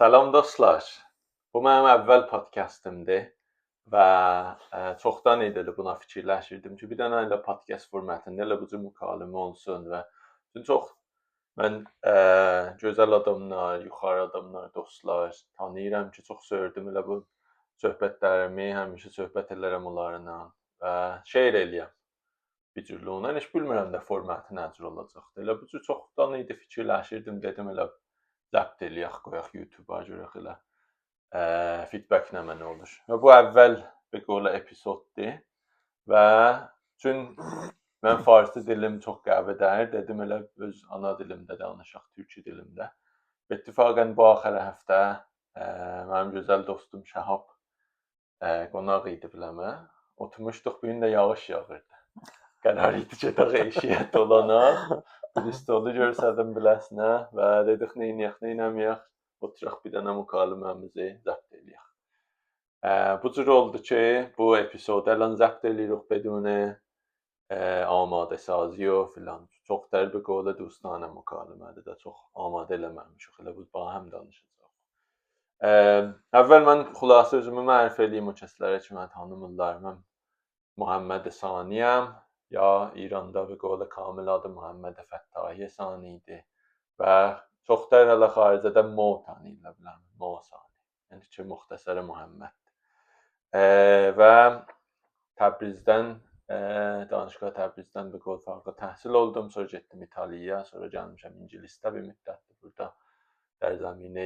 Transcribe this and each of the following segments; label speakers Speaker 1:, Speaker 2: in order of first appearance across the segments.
Speaker 1: Salam dostlar. Bu mənim əvvəl podkastımdır və çoxdan idi buna fikirləşirdim ki, bir dənə elə podkast formatında elə bu cür mükalimə olsun və çox mən gözəl adamlar, yuxarı adamlar, dostlar tanıyıram ki, çox sevdim elə bu söhbətlərimi, həmişə söhbət elərəm onlarla və şeir eləyəm. Bir cürlü ona heç bilmirəm də formatı nə cür olacaqdı. Elə bu cür çoxdan idi fikirləşirdim, dedim elə zəbt eləyək, qoyaq YouTube-a görək elə feedback nə mənə olur. Və bu əvvəl bir qola epizoddur və çün mən farsça dilim çox qəvidir, dedim elə öz ana dilimdə danışaq, türkçə dilimdə. İttifaqən bu axır həftə mənim gözəl dostum Şahab qonaq idi biləmə. Oturmuşduq, bu gün də yağış yağırdı. Qərar idi ki, eşiyə dolanaq. Bir stolu görsədim biləsinə və dedik neynəməyək, oturaq bir dənə mükaliməmizi zəbt eləyək. Bu cür oldu ki, bu epizodu elən zəbt eləyirik beduni amadə sazi o filan. Çox tərbi qola dostanə mükalimədir də çox amadə eləməmişik. Elə bu həm danışacağıq. Əvvəl mən xülasə özümü mərifə eləyim o kəslərə ki, mən tanımırlar. Mən Muhammed Saniyəm. Ya İranda bir qola kamil adı Muhammed Fəttahi Sani idi və çoxlar hələ xaricədə Mo tanıyırlar biləm, Mo Sani. Yəni ki, müxtəsərə Muhammeddir. Və Təbrizdən, danışqah Təbrizdən bir qol farqlı təhsil oldum, sonra getdim İtaliyaya, sonra gəlmişəm İngilisdə bir müddətdir burada در زمینه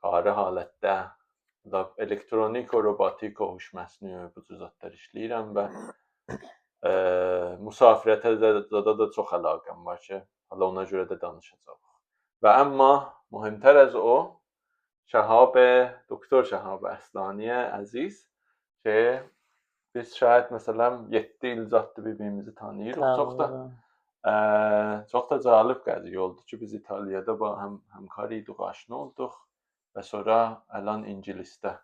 Speaker 1: کار halətdə elektronik و robotik و هوش مصنوعی bu cür zətlər işləyirəm və müsafirətə də çox əlaqəm var ki, hala ona görə də danışacağıq. Və amma mühümtər az o Şahab, doktor Şahab Əslaniyə əziz ki, biz şayət məsələn 7 il zətdir bir-birimizi tanıyırıq. Çox da cəlib qəziyyə oldu ki, biz İtaliyada həmkar idik, aşina olduq və sonra əlan İngilisdə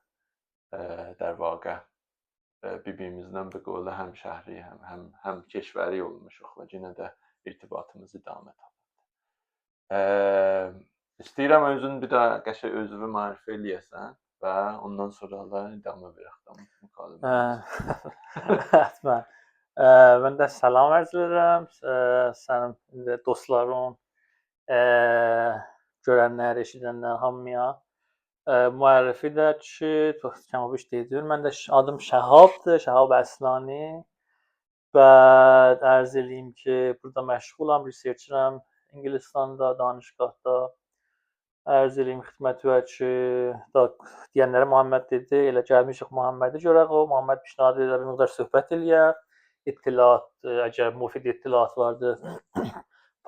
Speaker 1: در واقع bir-birimizdən bir qola həm şəhri, həm keşvəri olmuşuq və yenə də irtibatımız idamə tapdı. İstəyirəm özün bir də qəşəng özünü mərifə eləyəsən və ondan sonra da idamə verək.
Speaker 2: Həttəmən. Mən də salam arz edirəm sənin dostların, görənlər, eşidənlər hamıya. Müərrifi də ki, kəmabiş deyilir. Mən də adım Şahabdır, Şahab Əslani və arz edeyim ki, burada məşğulam, researcherəm İngilistanda, danışqahda. Arz edeyim xidmətə ki, deyənlərə Muhammed dedi, elə gəlmişik Muhammədi görək o, Muhammed pişnahad edir, bir miqdar söhbət eləyər, ittilat, əgər müfid ittilat vardı,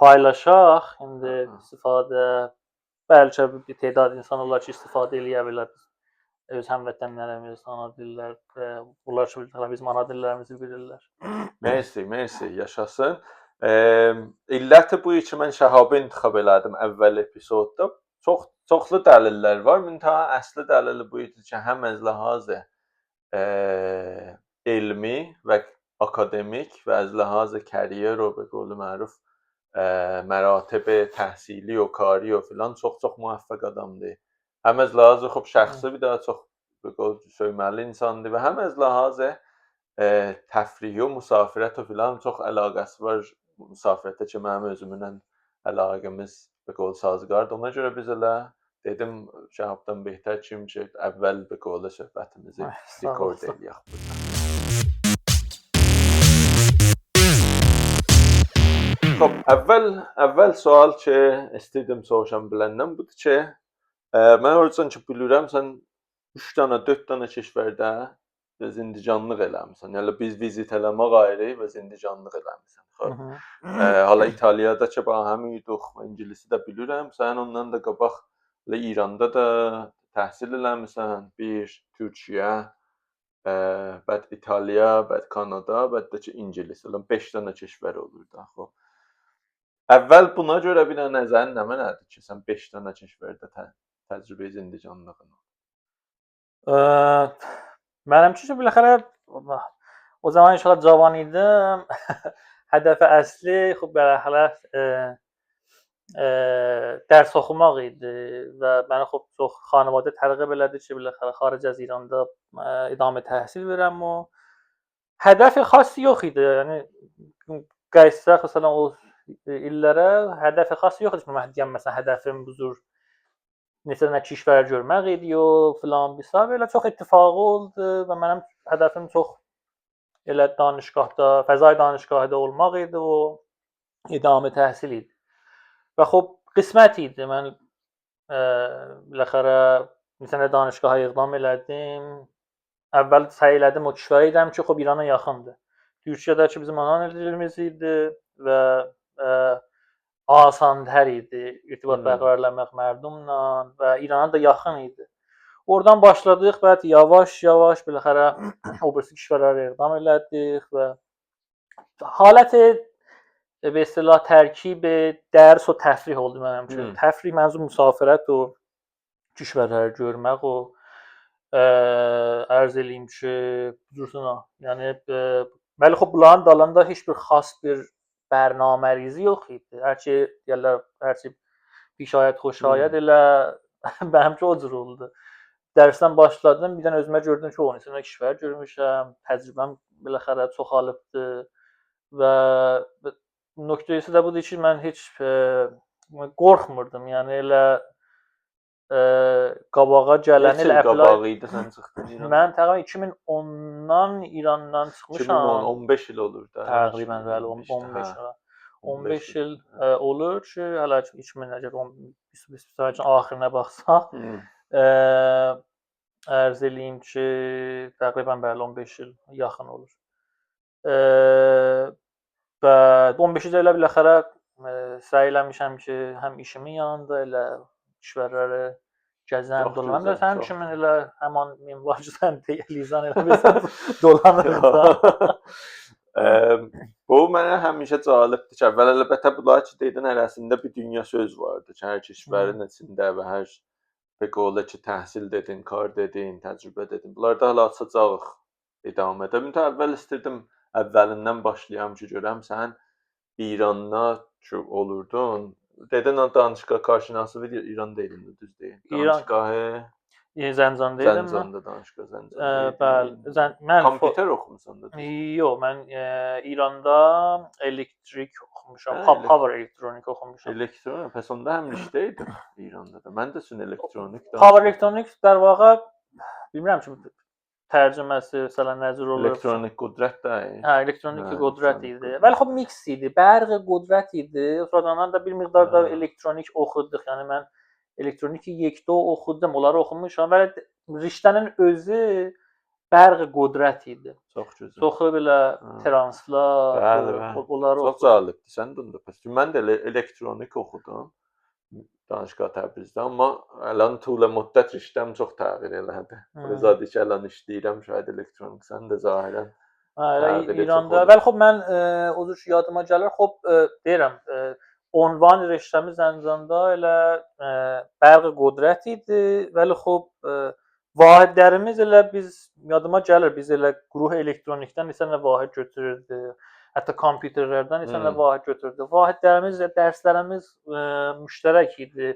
Speaker 2: paylaşaq, indi istifadə bəlkə bir tədad insan olar ki, istifadə eləyə bilər. Öz həmvətənlərimiz, ana dillər, bunlar ki, bizim ana dillərimizi bilirlər.
Speaker 1: Mersi, yaşasın. İlləti bu ki, mən Şahabı intiqab elədim əvvəl epizodda. Çoxlu dəlillər var. Müntəha əsli dəlili bu idi ki, həm az ləhazı elmi və akademik və az ləhazı kariyer və به قول معروف مراتب تحصیلی و کاری و فلان çox موفق adamdır. Həm az ləhazı xub şəxsi bir daha çox به قول söyməli insandır və həm az ləhazı təfrihi و müsafirət و filan çox əlaqəsi var müsafirətə ki, mənim özümlə əlaqəmiz به قول sazgardır. Ona görə biz elə dedim Şahabdan behter kim ki, əvvəl به قول söhbətimizi rekord eləyək burada. Əvvəl sual ki, istəyirdim soruşam biləndən budur ki, mən oradan ki, bilirəm, sən 3 dənə, 4 dənə keşvərdə zindicanlıq eləmişsən. Yəni, biz vizit eləmək ayrı və zindicanlıq eləmişsən. Hala İtaliyada ki, həmin idik, İngilisi də bilirəm, sən ondan da qabaq İranda da təhsil eləmişsən, bir Türkiyə, bəd İtaliya, bəd Kanada, bəd də ki, İngilis. 5 dənə keşvər olurdu. Əvvəl buna görə bir dənə nəzərin nə mənədir ki, sən 5 dənə keşvərdə təcrübə zindicanlığın?
Speaker 2: Mənim ki, biləxərə o zaman inşallah cavan idim. Hədəfi əsli, biləxərə درس oxumaq idi və mənə çox xanavadə tərğib elədi ki, biləxərə xaric az İranda idamə təhsil verəm o. Hədəf xاصی yox idi. Yəni qəsdə məsələn o illərə hədəf xاصی yox idi ki, mən deyəm məsələn hədəfim bu cür neçə dənə kişvər görmək idi o filan bisab elə çox ittifaqı oldu və mənim hədəfim çox elə danışqahda, fəzai danışqahda olmaq idi o idamə təhsil idi. Və xop qismət idi. Mən biləxərə neçə danışqaha iqdam elədim. Əvvəl səy elədim o kişvərə idəm ki, xop İrana yaxındır. Türkiyədəki bizim ana dilimiz idi və asandır idi irtibat bərqərar mərdumla və İrana da yaxın idi. Oradan başladıq və yavaş-yavaş biləxərə o birisi kişvərlərə iqdam elədik və halət به اصطلاح ترکیب درس و تفریح oldu mənim üçün. Təfrih mənzum müsafirət o kişvərləri görmək o ərz eləyim ki, buzursunlar. Yəni bəli xop bunların dalında heç bir xas bir bərnamərizi yox idi. Hərçi deyirlər, hərçi pişayət xoşayət elə mənimcə o cür oldu. Dərsdən başladım, birdən özümə gördüm ki, o neçə kişvər görmüşəm, təcrübəm biləxərə çoxalıbdı və nöqtəsi də budur ki, mən heç qorxmurdum. Yəni elə qabağa gələni elə
Speaker 1: qabağı idi sən çıxdın İrandan.
Speaker 2: Mən təqribən 2010-dan İrandan çıxmışam.
Speaker 1: 15 il olur da.
Speaker 2: Təqribən bəli 15 il olur ki, hələ 2000 əgər 2020 axirinə baxsaq, ərz eləyim ki, təqribən bəli 15 il yaxın olur. Və 15 il elə biləxərə səy eləmişəm ki, həm işimin yanında elə kişvərləri gəzəm, dolanım da sənin kimi elə həman minvarcı sən deyilizən elə bilsən dolanırım.
Speaker 1: Bu mənə həmişə cəlibdir ki, əvvəl əlbəttə bunlar ki, dedin ərəsində bir dünya söz vardı ki, hər kişvərin içində və hər bəqolə ki, təhsil dedin, kar dedin, təcrübə dedin. Bunlarda hələ açacaq idamədə. Mən əvvəl istirdim əvvəlindən başlayam ki, görəm sən İranda ki olurdun. Dedin o danışqa karşınası video İran deyildi, düz deyil. Danışqahı
Speaker 2: Zəncanda idim mən.
Speaker 1: Zəncanda danışqa Zəncanda.
Speaker 2: Bəli. Mən
Speaker 1: kompüter oxumusan da.
Speaker 2: Yox, mən İranda elektrik oxumuşam. Power elektronik oxumuşam.
Speaker 1: Elektronik, pəs onda həmin işdə idim İranda da. Mən də sün elektronik.
Speaker 2: Power elektronik dar vaxt bilmirəm ki tərcüməsi məsələn nəzər olur.
Speaker 1: Elektronik qudrət də.
Speaker 2: Hə, elektronik qudrət idi. Bəli, xop mix idi. Bərq qudrət idi. Sonradan da bir miqdar da elektronik oxuduq. Yəni mən elektronik 1-2 oxudum. Onları oxumuşam və riştənin özü bərq qudrət idi.
Speaker 1: Çox gözəl.
Speaker 2: Çox belə translar, onları
Speaker 1: çox cəlibdir. Sən də onda. Mən də elektronik oxudum. Danışqa Təbrizdə, amma əlan tula müddət işləm çox təğyir elədi. Zadı ki, əlan işləyirəm şahid elektronik, sən də zahirən.
Speaker 2: İranda. Bəli, xop mən o cür yadıma gəlir, xop deyirəm, onvan rəştəmiz Zəncanda elə bərq qudrət idi. Bəli, xop vahidlərimiz elə biz yadıma gəlir, biz elə quruh elektronikdən neçə vahid götürürdük. Hətta kompüterlərdən neçə vahid götürdük. Vahidlərimiz, dərslərimiz müştərək idi.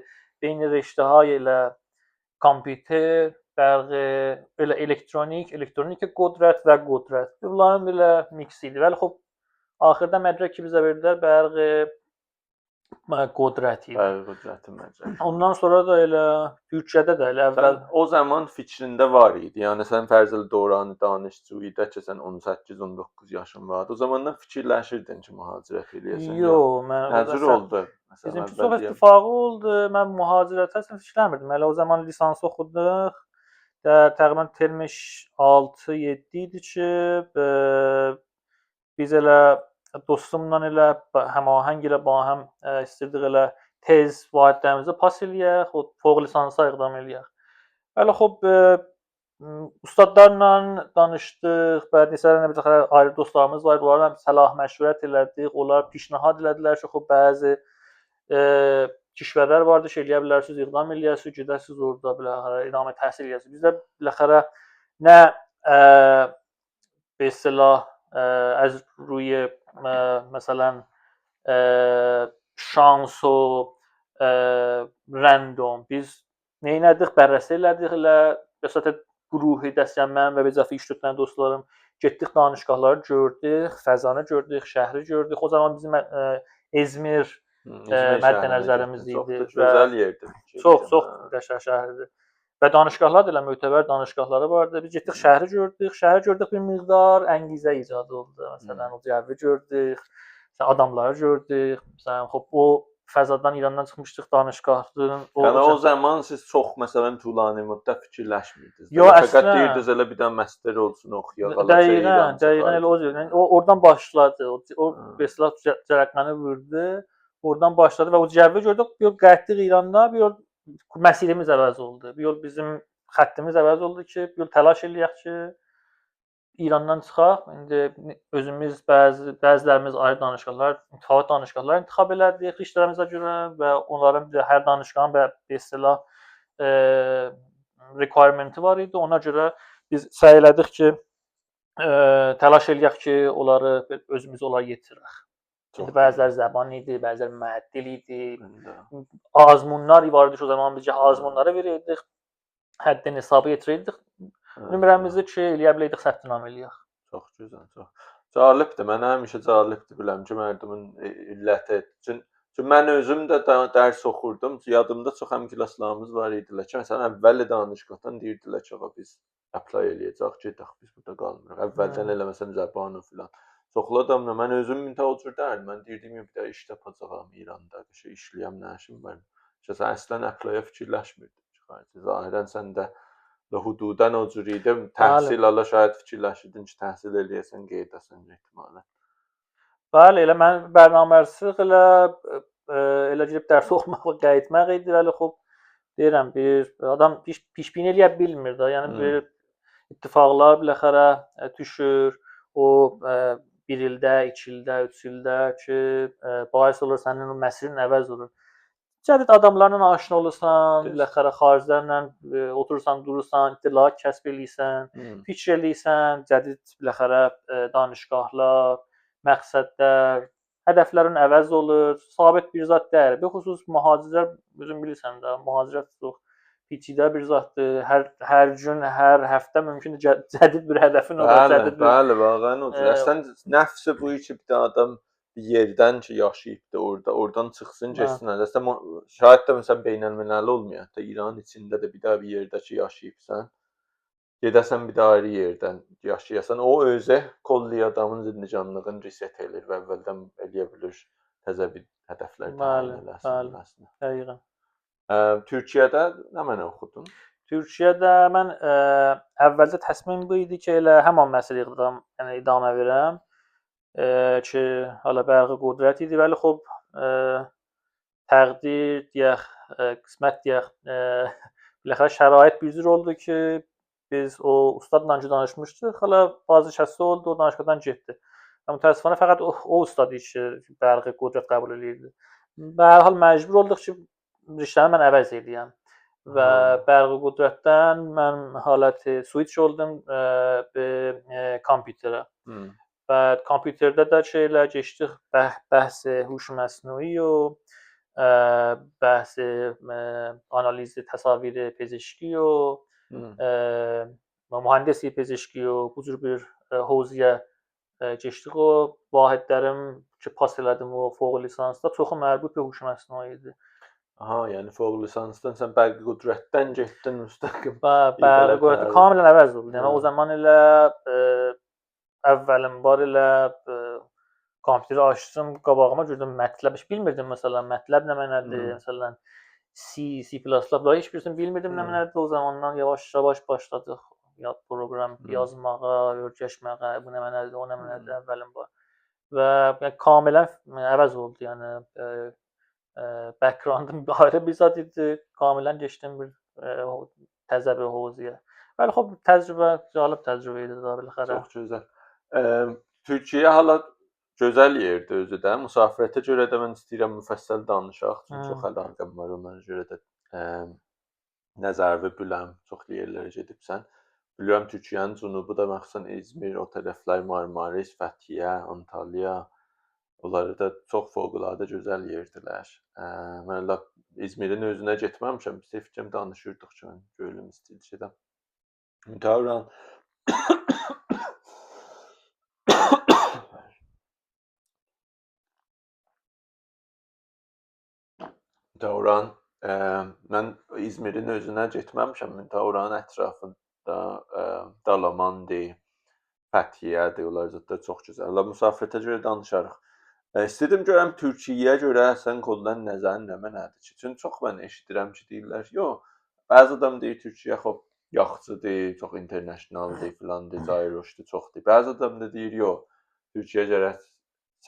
Speaker 2: Eyni rəştəha ilə kompüter, bərq, elə elektronik qudrət və qudrət. Bunların belə mix idi. Bəli, xop axırda mədrək ki bizə verdilər bərq qudrət idi.
Speaker 1: Bərq qudrəti mədrək.
Speaker 2: Ondan sonra da elə Türkiyədə də elə əvvəl
Speaker 1: o zaman fikrində var idi. Yəni sən fərzəl dövrani danışçıydı ki, sən 18-19 yaşın vardı. O zamandan fikirləşirdin ki, mühacirət eləyəsən.
Speaker 2: Yox, mən
Speaker 1: necə oldu?
Speaker 2: Bizim çox ittifaqı oldu. Mən mühacirətə fikirləmirdim. Elə o zaman lisans oxuduq. Təqribən term 6-7 idi ki, biz elə dostumla elə həmahəng ilə ba həm istirdik elə tez vahidlərimizə pas eləyək, fوق lisansa iqdam eləyək. Bəli, xop ustadlarla danışdıq, bəzi ayrı dostlarımız var, onlarla səlah məşvərət elədik, onlar pişnahad elədilər ki, xop bəzi kişvərlər vardı ki, eləyə bilərsiniz, iqdam eləyəsiniz, gedəsiniz orada biləxərə idamə təhsil eləyəsiniz. Bizdə biləxərə nə به اصطلاح از روی مثلا شانس و random. Biz neynədik? Bərrəsə elədik elə vəsatət qruhu dəstəm mən və bizə 3-4 dənə dostlarım getdik danışgahları gördük, Fəzanı gördük, şəhri gördük. O zaman bizim İzmir məddə nəzərimiz idi
Speaker 1: çox gözəl yerdir.
Speaker 2: Çox qəşəng şəhərdir. Və danışgahlar da elə mötəbər danışgahları vardı. Biz getdik şəhri gördük. Şəhəri gördük bir miqdar əngizə icad oldu. Məsələn, o cəvi gördük, adamları gördük. Məsələn, xop o fəzadan İrandan çıxmışdıq danışgahın.
Speaker 1: Yəni o zaman siz çox məsələn tulani müddət fikirləşmirdiniz.
Speaker 2: Fəqət
Speaker 1: deyirdiniz elə bir dənə məstər olsun oxuyaq.
Speaker 2: Dəqiqən elə o cür. Oradan başladı. O mesela cərəqəni vurdu. Oradan başladı və o cəvi gördük. Bir yol qayıtdıq İranda, bir yol məsirimiz əvəz oldu. Bir yol bizim xəttimiz əvəz oldu ki, bir yol təlaş eləyək ki, İrandan çıxaq. İndi özümüz bəzilərimiz ayrı danışıqlar, mütəfavit danışıqlar intixab elədik işlərimizə görə və onların hər danışığın bir istilah requirementi var idi. Ona görə biz səy elədik ki, təlaş eləyək ki, onları özümüz onlara yetirək. İndi bəziləri zəban idi, bəziləri məddil idi. Azmunlar var idi o zaman biz azmunları verirdik. Həddin hesabı yetirirdik. Nömrəmizi ki, eləyə biləydik səhvnamə eləyək.
Speaker 1: Çox gözəl, çox. Cəlibdir. Mənə həmişə cəlibdir biləm ki, mərdumun illəti. Çünki mən özüm də dərs oxurdum. Yadımda çox həmklaslarımız var idilər ki, məsələn, əvvəl danışıqdan deyirdilər ki, biz apply eləyəcək, gedək, biz burada qalmırıq. Əvvəldən elə məsələn zəbanı filan. Çoxlu adamla mən özüm o cür deyirdim. Mən deyirdim ki, bir də iş tapacağam İranda, bir işləyəm, nə işim var. Sən əslən apply-a fikirləşmirdin. Zahirən sən də hududan o cür idi. Təhsil ala şayad fikirləşirdin ki, təhsil eləyəsən, qeydəsən ehtimalən.
Speaker 2: Bəli, elə mən bərnaməsi elə gedib dərs oxumaq və qayıtmaq idi. Bəli, xop deyirəm, bir adam pişbin eləyə bilmir də. Yəni bir ittifaqlar biləxərə düşür. O 1 ildə, 2 ildə, 3 ildə ki, bahis olur sənin məsirin əvəz olur. Cədid adamlarla aşina olursan, biləxərə xariclərlə oturursan, durursan, ittila kəsb eləyirsən, fikir eləyirsən, cədid biləxərə danışıqlar, məqsədlər, hədəflərin əvəz olur, sabit bir zat deyil. Bəxüsus mühacirlər, özün bilirsən də, mühacirət çox peçidə bir zatdır. Hər gün, hər həftə mümkündür cədid bir hədəfin olur.
Speaker 1: Bəli, vaqəən odur. Əslən nəfsi bu ki, bir adam bir yerdən ki, yaşayıbdı oradan çıxsın, getsin. Əslən şahid də məsələn beynəlmiləli olmuyor. Hətta İranın içində də bir yerdə ki, yaşayıbsan, gedəsən bir də ayrı yerdən yaşayasan, o özə kolli adamın zindicamlığını reset edir və əvvəldən eləyə bilir təzə bir hədəflər təyin eləsin.
Speaker 2: Dəqiqən.
Speaker 1: Türkiyədə nə mənə oxudun?
Speaker 2: Türkiyədə mən əvvəldə təsmin bu idi ki, elə həmin məsələ yığdım, yəni idamə verəm ki, hala bəlğə qudrət idi, bəli xop təqdir deyək, qismət deyək, biləxərə şərait bir cür oldu ki, biz o ustadla danışmışdıq, hala bazı şəxsi oldu, o danışıqdan getdi. Mütəəssifانه fəqət o ustad idi ki, bəlğə qudrət qəbul edirdi. Və hər hal məcbur olduq ki, işləri mən əvəz edəyəm və bəlğə qudrətdən mən haləti switch oldum به کامپیوترə. Və kompüterdə də şeylər keçdik, bəhs هوش مصنوعی و بحث آنالیز تصاویر پزشکی و mühəndisi pezişki o bu cür bir hövziyə keçdik. O vahidlərim ki, pas elədim o fوق lisansda çoxu mərbut به هوش مصنوعی idi.
Speaker 1: Aha, yəni fوق lisansdan sən bəlkə qudrətdən getdin müstəqim.
Speaker 2: Bəlkə qudrət kamilən əvəz oldu. Yəni o zaman elə əvvəlin var elə kompüteri açdım, qabağıma gördüm mətləb. Heç bilmirdim məsələn mətləb nə mənadır, məsələn C++, bunları heç birisini bilmirdim nə mənadır. O zamandan yavaş-yavaş başladıq yad proqram yazmağa, öyrəşməyə, bu nə mənadır, o nə mənadır əvvəlin var. Və kamilən əvəz oldu. Yəni background'um ayrı bir zat idi. Kamilən keçdim bir təzə bir hövziyə. Bəli, xop təcrübə, cəlib təcrübə idi da biləxərə.
Speaker 1: Çox gözəl. Türkiyə hala gözəl yerdir özü də. Müsafirətə görə də mən istəyirəm müfəssəl danışaq. Çünki çox əlaqəm var onlara görə də. Nəzərvi biləm, çoxlu yerlərə gedibsən. Bilirəm Türkiyənin cənubu da məxsusən İzmir, o tərəflər Marmaris, Fəthiyə, Antalya, Onları da çox fövqəladə gözəl yerdilər. Mən elə İzmirin özünə getməmişəm. Sevcəm danışırdıq ki, mən göylüm istəyirdim. Mütəvran Mütəvran mən İzmirin özünə getməmişəm. Mütəvranın ətrafında Dalamandı, Fəthiyyədir. Onlar da çox gözəl. Allah müsafirətə görə danışarıq. İstədim görəm Türkiyəyə görə sən qoyulan nəzərin nədir ki? Çünki çox mən eşidirəm ki, deyirlər, yox, bəzi adam deyir Türkiyə xop yaxçıdır, çox internationaldır, filandır, cayroşdur, çoxdur. Bəzi adam da deyir, yox, Türkiyə gərək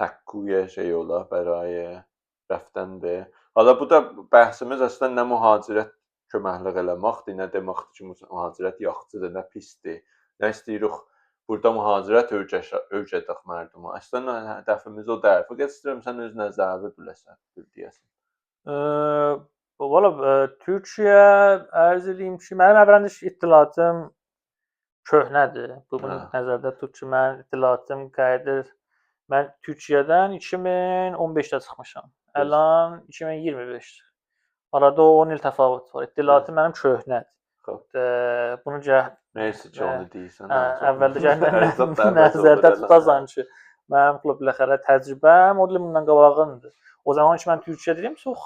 Speaker 1: səkküyə şey ola, bərayə rəftəndir. Hala bu da bəhsimiz əslində nə mühacirət köməklik eləməkdir, nə deməkdir ki, mühacirət yaxçıdır, nə pisdir. Nə istəyirik burada mühacirət öyrədək mərduma. Əslində hədəfimiz o deyil. Fəqət istəyirəm sən öz nəzərini biləsən, deyəsən.
Speaker 2: Valla Türkiyə ərz edeyim ki, mənim əvvəlində ittilatım köhnədir. Bunu nəzərdə tut ki, mənim ittilatım qədir. Mən Türkiyədən 2015-də çıxmışam. Əlan 2025-dir. Arada 10 il təfavüt var. İttilatım mənim köhnədir. Bunu
Speaker 1: nəysə ki, onu deyirsən.
Speaker 2: Əvvəldə nəzərdə tutasan ki, mənim biləxərə təcrübəm o il bundan qabağındır. O zaman ki, mən Türkiyə deyirəm, çox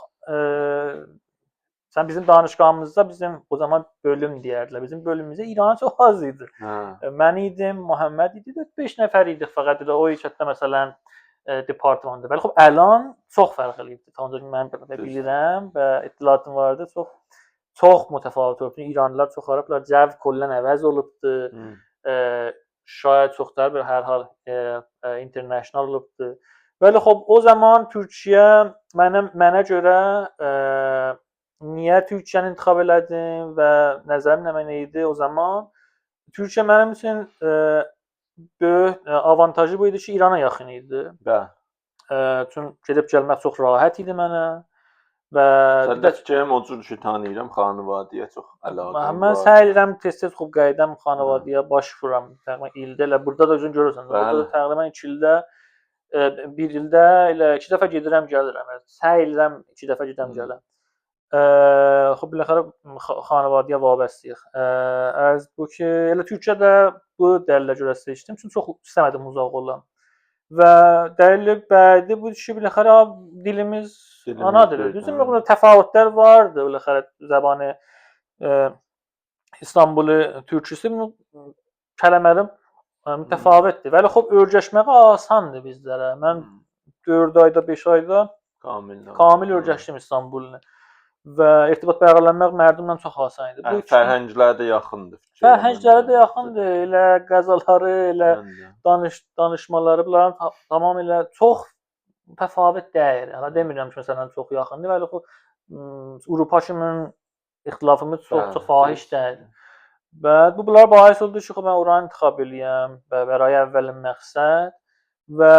Speaker 2: sən bizim danışqahımızda bizim o zaman bölüm deyərdilər. Bizim bölümümüzdə İran çox az idi. Mən idim, Muhammed idi, 4-5 nəfər idik fəqət elə o ildə məsələn departmanda. Bəli, xop, əlan çox fərqlidir. Ancaq mən bilirəm və ittilatım vardı, çox mütəfavit olubdur. İranlılar çox arablar, cəv kollən əvəz olubdur. Şayət çoxlar bir hər hal international olubdur. Bəli, xop, o zaman Türkiyə mənə görə niyə Türkiyəni intikhab elədim və nəzərim nə idi o zaman? Türkiyə mənim üçün böyük avantajı bu idi ki, İrana yaxın idi. Çünki gedib gəlmək çox rahat idi mənə.
Speaker 1: Sən də fikirəm o cür ki, tanıyıram, xanavadiyə çox əlaqəm var.
Speaker 2: Mən səy edirəm tez-tez xub qaydam xanavadiyə baş vuram. Təqribən ildə elə burada da özün görürsən. Burada təqribən 2 ildə, bir ildə elə 2 dəfə gedirəm, gəlirəm. Səy edirəm 2 dəfə gedəm gələm. Xub biləxərə xanavadiyə vabəstəyik. Ərz bu ki, elə Türkiyədə bu dəlillə görə seçdim. Çünki çox istəmədim uzaq olam. Və dəlili bədi bu ki, biləxərə dilimiz ana dili. Bizim burada təfavütlər vardı. Biləxərə zəbanı İstanbuli türküsü kələmələrim mütəfavitdir. Bəli, xop, öyrəşməyə asandır bizlərə. Mən 4 ayda, 5 ayda kamil öyrəşdim İstanbulunu. Və irtibat bərqəralanmaq mərdumla çox asan idi.
Speaker 1: Bu fərhənglərə də yaxındır.
Speaker 2: Fərhənglərə də yaxındır. Elə qəzaları, elə danışmaları bunların tamamilə çox təfavüt deyil. Hələ demirəm ki, məsələn çox yaxındır. Bəli, Avropa kimi ixtilafımız çox fahiş deyil. Və bunlar bahis oldu ki, mən oranı intikhab eləyəm və bərayə əvvəlin məqsəd. Və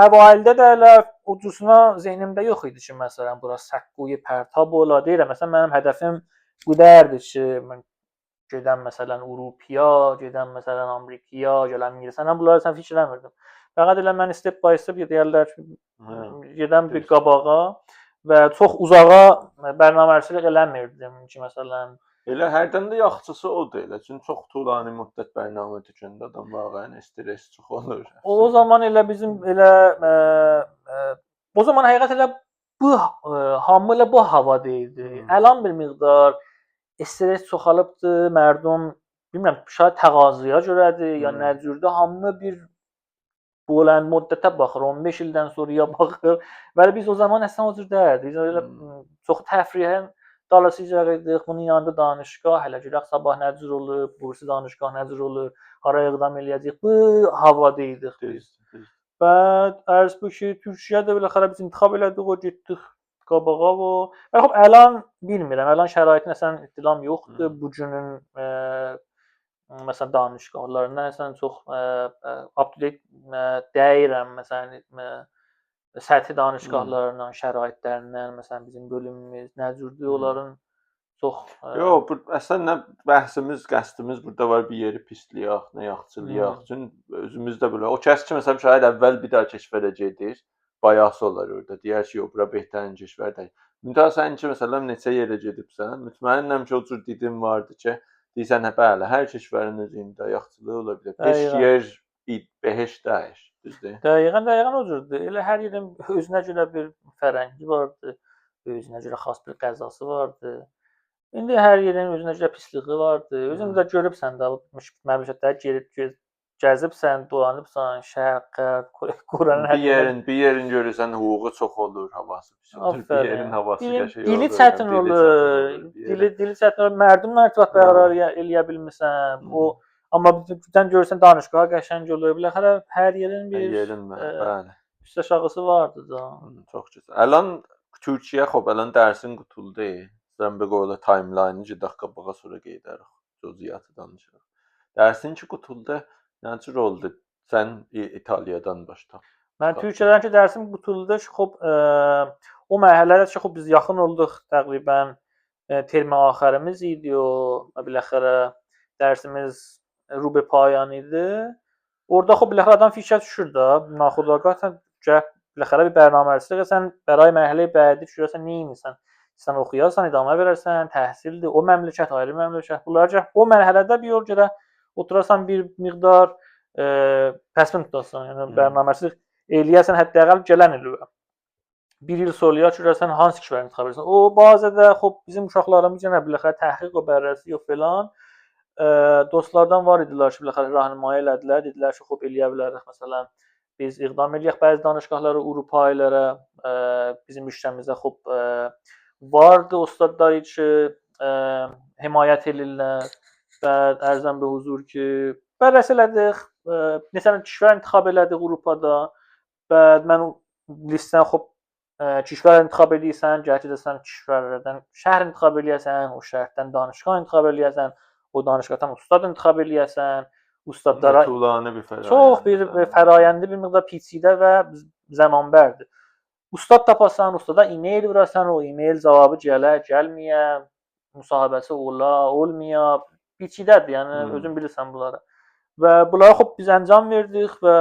Speaker 2: əvvəldə də elə ucusuna zehnimdə yox idi ki, məsələn, bura səkküyə pərtab ola. Deyirəm, məsələn, mənim hədəfim bu dərdir ki, mən gedəm, məsələn, Avropaya, gedəm, məsələn, Amerikaya, gələm İngilistana. Bunları sən fikir eləmirdim. Fəqət elə mən step by step deyərlər ki, gedəm bir qabağa və çox uzağa bərnaməçilik eləmirdim ki, məsələn,
Speaker 1: elə hərdən də yaxçısı odur elə. Çünki çox tulani müddət bərnamə tükəndə adam vaqəən stres çox olur.
Speaker 2: O zaman elə bizim elə o zaman həqiqət elə bu hamı elə bu havada idi. Əlan bir miqdar stres çoxalıbdı, mərdum bilmirəm, şayad təqazıya görədir ya nə cürdə hamı bir bulən müddətə baxır, 15 ildən sonraya baxır. Və biz o zaman əslən o cür deyildik. Biz elə çox təfrihən dalaşacaqdıq, bunun yanında danışqah, hələ görək sabah nə cür olur, bursi danışqah nə cür olur, hara iqdam eləyəcək. Bu havada idik biz. Və ərz bu ki, Türkiyədə biləxərə biz intikhab elədik, o getdik qabağa o. Və xop, əlan bilmirəm, əlan şəraitin əslən ittilam yoxdur. Bu günün məsələn danışqahlarından əslən çox up to date deyirəm, məsələn səthi danışqahlarından, şəraitlərindən, məsələn bizim bölümümüz nə cürdür, onların çox
Speaker 1: yox, əslən nə bəhsimiz, qəsdimiz burada var, bir yeri pisləyək, nə yaxçılıyaq. Çünki özümüz də belə. O kəs ki, məsələn şayad əvvəl bir daha keşf edəcəkdir, bayası olar orada. Deyər ki, bura behtarin keşvərdir. Müntəha sən ki, məsələn, neçə yerə gedibsən, mütməinnəm ki, o cür didim vardı ki, deyirsən, hə, bəli, hər keşvərin öz imdayaqçılığı ola bilər. Beş yer beheşt dəyir, düzdür?
Speaker 2: Dəqiqən o cürdür. Elə hər yerin özünə görə bir fərəngi vardı, özünə görə xas bir qəzası vardı. İndi hər yerin özünə görə pisliyi vardı. Özün də görübsən də, məmləkətdə gəzibsən, dolanıbsan, şərq, qərb, Quranın hər
Speaker 1: bir yerin görürsən hüququ çox olur, havası pis olur. Bir yerin havası qəşəng olur.
Speaker 2: Dili çətin olur. Dili çətin olur. Mərdumla irtibat bərqərar eləyə bilmirsən. O amma birdən görürsən danışığı qəşəng olur. Biləxərə hər yerin bir
Speaker 1: bəli.
Speaker 2: Üst aşağısı vardı da.
Speaker 1: Çox gözəl. Əlan Türkiyə xop, əlan dərsin qutuldu. Sən bir qoyula timeline-ı 2 dəqiqə bağa sonra qeydərik. Cüziyyatı danışırıq. Dərsin ki qutuldu. Nə cür oldu? Sən İtaliyadan başla.
Speaker 2: Mən Türkiyədənki dərsim qutuldu. Xop, o mərhələdə ki, xop biz yaxın olduq təqribən term axirimiz idi o. Biləxərə dərsimiz rube payan idi. Orada xop biləxərə adam fikir düşür də, naxudagatan gəl biləxərə bir bərnaməçilik sən bəray mərhələyə bədi görəsən nə edirsən? Sən oxuyasan, idamə verərsən, təhsildir, o məmləkət ayrı məmləkət. Bunlar o mərhələdə bir yol görə oturasan bir miqdar təsmin tutasan, yəni bərnaməçilik eləyəsən hətta gələn il. Bir il sonra görəsən hansı kişiləri intiqab edirsən. O bazıda xop bizim uşaqlarımız yenə biləxərə təhqiq o bərrəsi yox filan. Dostlardan var idilər ki, biləxərə rəhnumayi elədilər, dedilər ki, xop eləyə bilərik məsələn biz iqdam eləyək bəzi danışıqları Avropa ilərə, bizim müştəmizdə xop vardı ustadlar ki, himayət edirlər. Bəd ərzən be huzur ki, bərrəs elədik. Neçə kişilər intiqab elədik Avropada. Bəd mən listən xop kişilər intiqab edirsən, gətirəsən kişilərdən şəhər intiqab eləyəsən, o şəhərdən danışıq intiqab eləyəsən, o danışıqdan ustad intiqab eləyəsən, ustadlara çox bir fərayəndi bir miqdar peçidə və zamanbərdir. Ustad tapasan, ustada e-mail vurasan, o e-mail cavabı gələ, gəlməyə, müsahibəsi ola, olmaya, peçidədir. Yəni özün bilirsən bunları. Və bunlara xop biz əncam verdik və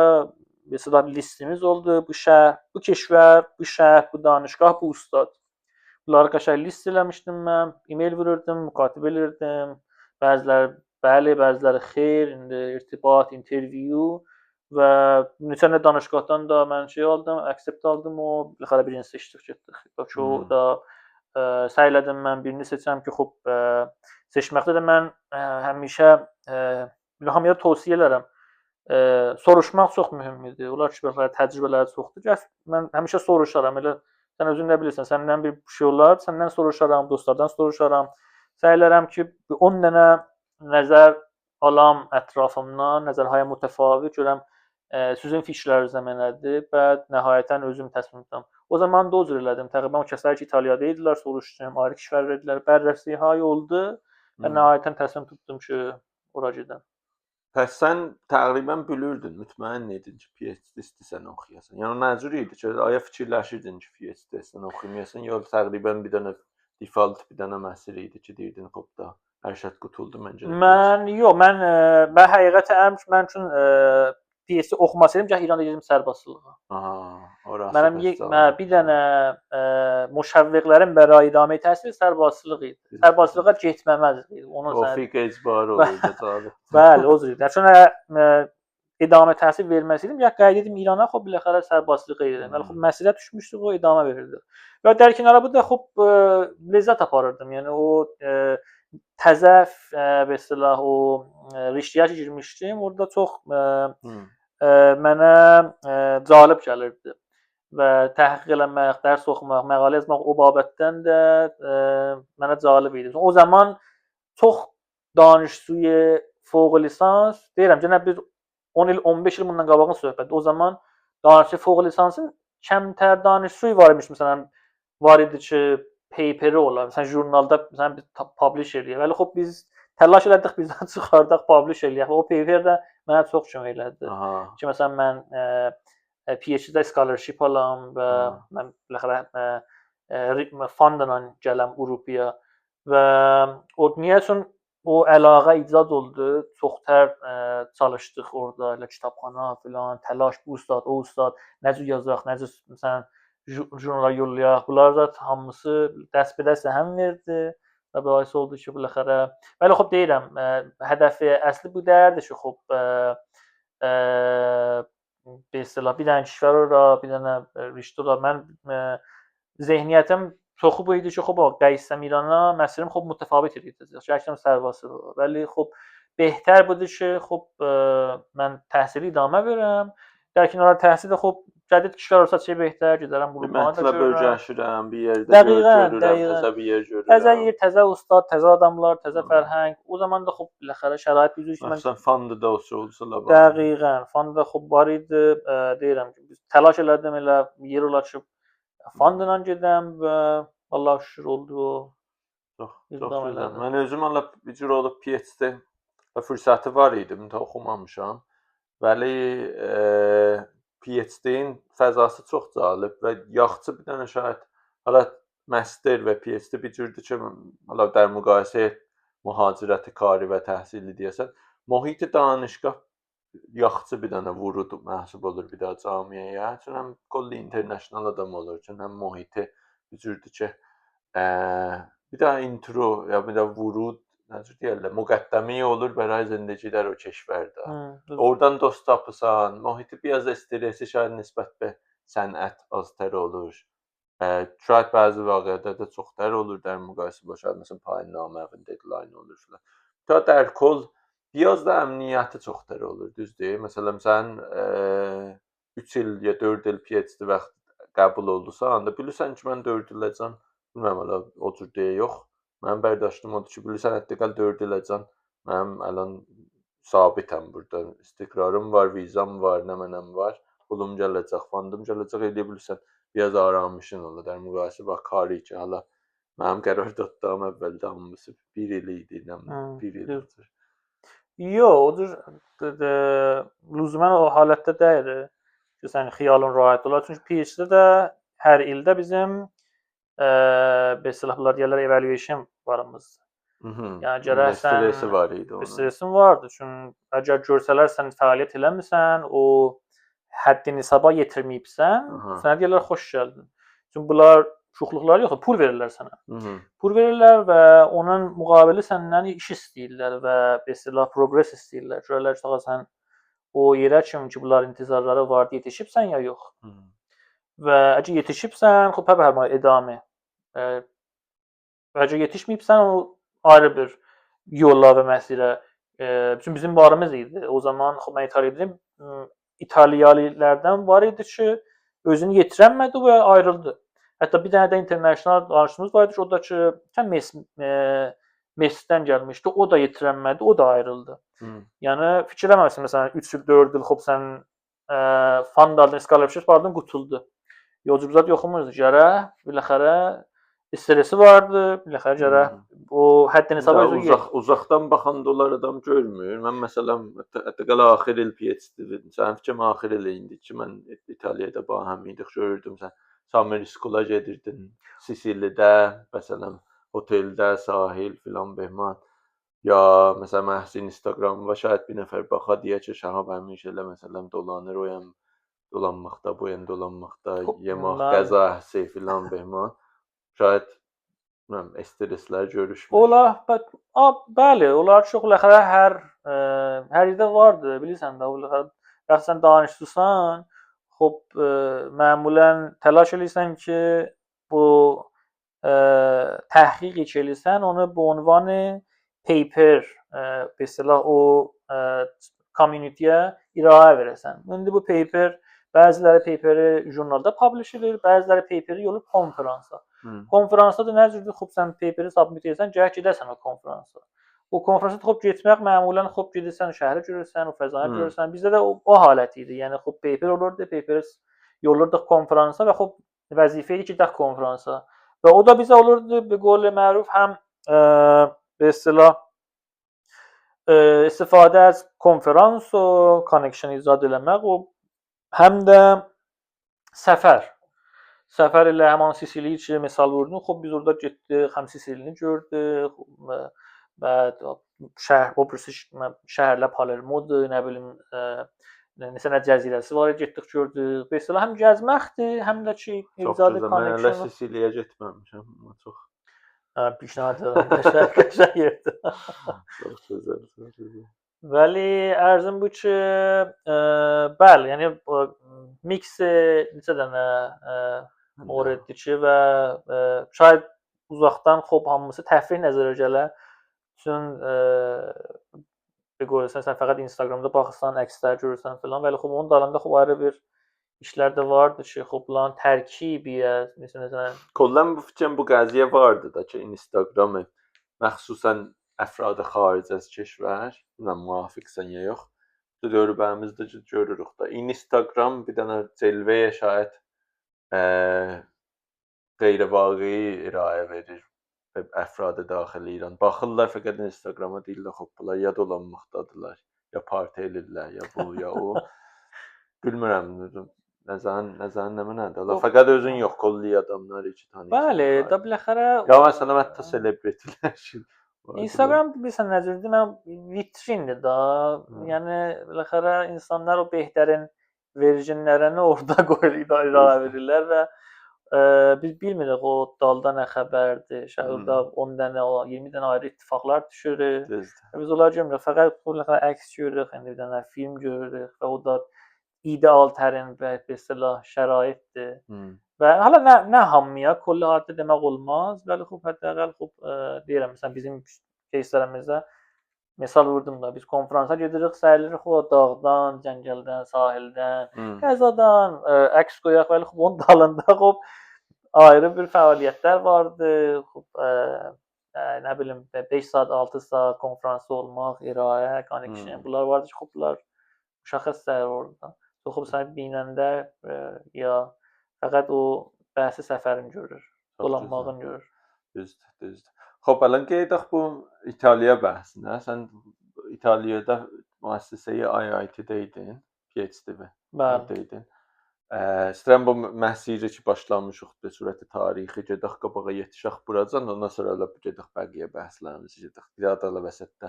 Speaker 2: mesela bir listemiz oldu. Bu şəhər, bu keşvər, bu şəhər, bu danışgah, bu ustad. Bunları qəşəng list eləmişdim mən. E-mail vururdum, mükatibə edirdim. Bəziləri bəli, bəziləri xeyr, indi irtibat, interview və neçə danışıqdan da mən aldım, accept aldım o. Biləxərə birinci seçdik getdik. Ki o da səy elədim mən birini seçəm ki, xop seçməkdə də mən həmişə hamıya tövsiyə edirəm. Soruşmaq çox mühümdür. Onlar ki, belə təcrübələri çoxdur. Gəl mən həmişə soruşaram. Elə sən özün də bilirsən, səndən bir şey olar, səndən soruşaram, dostlardan soruşaram. Səy edirəm ki, 10 dənə nəzər alam ətrafımdan, nəzərhaya mütəfavit görəm sizin fikirləriniz nədir və nəhayətən özüm təsmin etdim. O zaman da o cür elədim. Təqribən o kəslər ki, İtaliyada idilər, soruşdum, ayrı kişilər idilər, bərrəsi hay oldu və nəhayətən təsmin tutdum ki, ora gedim.
Speaker 1: Pəs sən təqribən bilirdin, mütməyin idin ki, PhD sən oxuyasan. Yəni nə cür idi ki, aya fikirləşirdin ki, PhD sən oxumayasan, yoxsa təqribən bir dənə default bir dənə məsələ idi ki, deyirdin, xop da hər şey qutuldu məncə.
Speaker 2: Mən həqiqətən mən üçün PhD oxumasaydım, gəl İranda gedim sərbazlığa.
Speaker 1: Orası.
Speaker 2: Mənim bir dənə müşəvviqlərin bəra idamə təhsili sərbazlıq idi. Sərbazlığa getməməz idi. Onun
Speaker 1: Tofiq icbarı olurdu.
Speaker 2: Bəli, o cür idi. Çünki idamə təhsil verməsəydim, ya qeyd edim İrana xop biləxərə sərbazlıq edirdim. Yəni xop məsələ düşmüşdü, o idamə verirdi. Və dərkinara bu da xop ləzzət aparırdım. Yəni o təzə və silah o riştiyə girmişdim. Orada çox mənə cəlb gəlirdi. Və təhqiq eləmək, dərs oxumaq, məqalə yazmaq o babətdən də mənə cəlb idi. O zaman çox danışsuyu fوق lisans deyirəm, yenə bir 10 il, 15 il bundan qabağın söhbəti. O zaman danışsuyu fوق lisansın kəmtər danışsuyu var imiş məsələn. Var idi ki, paperi olar. Məsələn, jurnalda məsələn bir publish eləyək. Bəli, xop biz təlaş elədik, bizdən çıxardıq, publish eləyək. O paper də mənə çox kömək elədi. Ki məsələn mən PhD-də scholarship alam və mən biləxərə fondla gələm Avropaya və o niyə üçün o əlaqə icad oldu. Çoxtər çalışdıq orada, elə kitabxana filan, təlaş bu ustad, o ustad, nə cür yazaq, nə cür məsələn jurnala yollayaq. Bunlar da hamısı dəst-bədəst həm verdi və bəis oldu ki, biləxərə. Bəli, xop deyirəm, hədəfi əsli bu dəyərdir ki, xop به اصطلاح bir dənə kişilər ora, bir dənə riştə ora. Mən zehniyyətim çoxu bu idi ki, خب قیسم ایرانا مسیرم خب متفاوت idi. Şəklim sərvası. Bəli, خب بهتر budur ki, خب mən təhsili idamə verəm. Lakin orada təhsildə خب cədid kişilər olsa çə behter gedərəm qruplara da görürəm.
Speaker 1: Bölgəşirəm, bir yerdə görürəm, təzə bir yer görürəm.
Speaker 2: Təzə yer, təzə ustad, təzə adamlar, təzə fərhəng. O zaman da خب biləxərə şərait düzür ki,
Speaker 1: mən fandı da olsa la.
Speaker 2: Dəqiqən, fandı xub var idi. Deyirəm ki, təlaş elədim elə yer olar ki, fandla gedəm və Allah şükür oldu.
Speaker 1: Çox gözəl. Mən özüm Allah bir cür olub PhD fürsəti var idi, mən oxumamışam. Bəli, PhD-in fəzası çox cəlib və yaxşı bir dənə şahid. Hala master və PhD bir cürdür ki, hala در müqayisə mühacirəti, kari və təhsili deyəsən, mühiti danışqah yaxşı bir dənə vurud məhsub olur bir daha cəmiyyəyə. Çünki həm qolli international adam olur, çünki həm mühiti bir cürdür ki, bir daha intro ya bir daha vurud necə deyirlər, müqəddəmi olur bəray zindəgidə o kəşvərdə. Oradan dost tapısan, mühiti biraz stresi şaid nisbət be sənət aztər olur. Şaid bəzi vaqiədə də çoxtər olur در müqayisə با şaid məsələn payinamə və deadline olur filan. Ta در kol biraz da əmniyyəti çoxtər olur, düzdür? Məsələn sən 3 il ya 4 il PhD vaxt qəbul oldusan, da bilirsən ki, mən 4 iləcən, bilmirəm hələ o cür deyə yox. Mənim bərdاشtım odur ki, bilirsən hətta 4 iləcən mənim ələn sabitəm burada. İstiqrarım var, vizam var, nə mənəm var. Pulum gələcək, fandım gələcək, elə bilirsən. Biraz aramışın olur. Der müqayisə bax kari ki, hala mənim qərar tutduğum əvvəldə hamısı 1 il idi, nə 1 il oldu.
Speaker 2: Yox, odur lüzumən o halətdə deyil ki, sən xiyalın rahat olar. Çünki PhD-də də hər ildə bizim mesela deyirlər evaluation varımızdır. Yəni gərək sən
Speaker 1: stresi var idi onun.
Speaker 2: Stresin vardı. Çünki əgər görsələr sən fəaliyyət eləmirsən, o həddin hesaba yetirməyibsən, sənə deyirlər xoş gəldin. Çünki bunlar şuxluqlar yox, pul verirlər sənə. Pul verirlər və onun müqabili səndən iş istəyirlər və mesela progress istəyirlər. Görürlər ki, sən o yerə kimi ki, bunlar intizarları var, yetişibsən ya yox. Və əgər yetişibsən, xop hər mal edamə. Və əgər yetişməyibsən, o ayrı bir yolla və məsirə. Çünki bizim varımız idi. O zaman xop mən İtaliyadayım. İtaliyalilərdən var idi ki, özünü yetirəmədi və ayrıldı. Hətta bir dənə də international danışığımız var idi ki, o da ki, Messidən gəlmişdi. O da yetirəmədi, o da ayrıldı. Yəni fikirləməməsin məsələn 3 il, 4 il xop sən fandlardan scholarship vardın, qutuldu. Yolculuqda yoxumuz gərək biləxərə stresi vardı, biləxərə gərək o həddin hesaba
Speaker 1: uzaqdan baxanda onlar adam görmür. Mən məsələn hətta axir il PhD sən fikrim axir il indi ki, mən İtaliyada bahəm idik, gördüm sən summer school-a gedirdin. Sisilidə, məsələn, oteldə, sahil filan behman. Ya məsələn mən Instagramda şahid bir nəfər baxa deyə ki, Şahab həmişə elə məsələn dolanır, oyam dolanmaqda, bu yan dolanmaqda, yemək, qəza, həsiy filan behman. Şahid bilmirəm, streslər görüşmür.
Speaker 2: Olar, bəli, onlar çox ləxərə hər yerdə vardı, bilirsən də, ləxərə. Bəs sən danışırsan, xop məmulən təlaş edirsən ki, bu təhqiq edirsən, onu bu ünvanı paper, mesela o community-yə irayə verəsən. İndi bu paper bəziləri paperi jurnalda publish edir, bəziləri paperi yolub konfransa. Konfransda da nə cürdür, xop sən paperi submit edirsən, gərək gedəsən o konfransa. O konfransa xop getmək məmulən xop gedirsən, şəhəri görürsən, o fəzanı görürsən. Bizdə də o halət idi. Yəni xop paper olurdu, paperi yollurdıq konfransa və xop vəzifə idi ki, gedək konfransa. Və o da bizə olurdu, bir qol məruf həm به اصطلاح استفاده از konferans و connection ایجاد eləmək و həm də səfər ilə həmin Sisiliyə ki, misal vurdun. Xop biz orada getdik, həm Sisilini gördük və şəhər, o birisi şəhərlə Palermodur, nə bilim, nəsə cəzirəsi var, getdik gördük. Mesela həm gəzməkdir, həm də ki,
Speaker 1: Çox
Speaker 2: iqtisadi
Speaker 1: gözəl. Mən hələ
Speaker 2: connection.
Speaker 1: Sisiliyə getməmişəm, amma çox
Speaker 2: Pişnahad edirəm, qəşəng yerdir.
Speaker 1: çox gözəl, çox gözəl.
Speaker 2: Vəli ərzim bu ki, bəli, yəni mix neçə dənə moreddir ki və şayad uzaqdan xop hamısı təfrih nəzərə gələ. Üçün görürsən, sən fəqət Instagramda baxırsan, əkslər görürsən filan. Vəli xop onun dalında xop ayrı bir işlər də vardı ki, xop lan tərkibiyə, məsələn,
Speaker 1: Kollan bu fikrim bu qəziyə vardı da ki, Instagramı məxsusən əfradı xaric az kəşvər, bilmirəm müvafiqsən ya yox. Dövrbəmizdə görürük da. Instagram bir dənə cəlvəyə şayət qeyri-vaqi irayə verir əfradı daxili İran. Baxırlar fəqət Instagrama deyirlər, xop bunlar ya dolanmaqdadırlar, ya parti edirlər, ya bu, ya o. Bilmirəm, nəzərin nə mənədir? Fəqət özün yox, kolli adamlar iki tanıyırsan.
Speaker 2: bəli, da biləxərə
Speaker 1: Ya məsələn, hətta selebritilər ki,
Speaker 2: Instagram bilirsən necədir? Mən vitrindir da. Yəni biləxərə insanlar o behərin verginlərini orada qoyur, irayə verirlər və biz bilmirik o dalda nə xəbərdir. Şəhərdə 10 dənə, 20 dənə ayrı ittifaqlar düşür. Biz onları görmürük. Fəqət biləxərə əks görürük, bir dənə film görürük və o da ideal tərin və belə şəraitdir. Və hələ nə hamıya kolli halda demək olmaz. Bəli, xop hətta deyirəm məsələn bizim кейslərimizdə misal vurdum da biz konfransa gedirik, səhərləri o dağdan, cəngəldən, sahildən, qəzadan əks qoyaq və xop onun dalında xop ayrı bir fəaliyyətlər vardı. Xop nə bilim 5 saat, 6 saat konfransı olmaq, irayə, connection bunlar vardı ki, xoplar müşəxəsslər orada. Xop sən binəndə ya fəqət o bəhsi səfərin görür, dolanmağın görür.
Speaker 1: Düzdür. Xop, ələn qeydək bu İtaliya bəhsinə. Sən İtaliyada müəssisəyə IIT-də idin, PhD-də idin. İstəyirəm bu məsirə ki, başlamışıq da sürəti tarixi gedək qabağa yetişək buracan, ondan sonra da gedək bəqiyə bəhslərimizi gedək. Bir də vəsətdə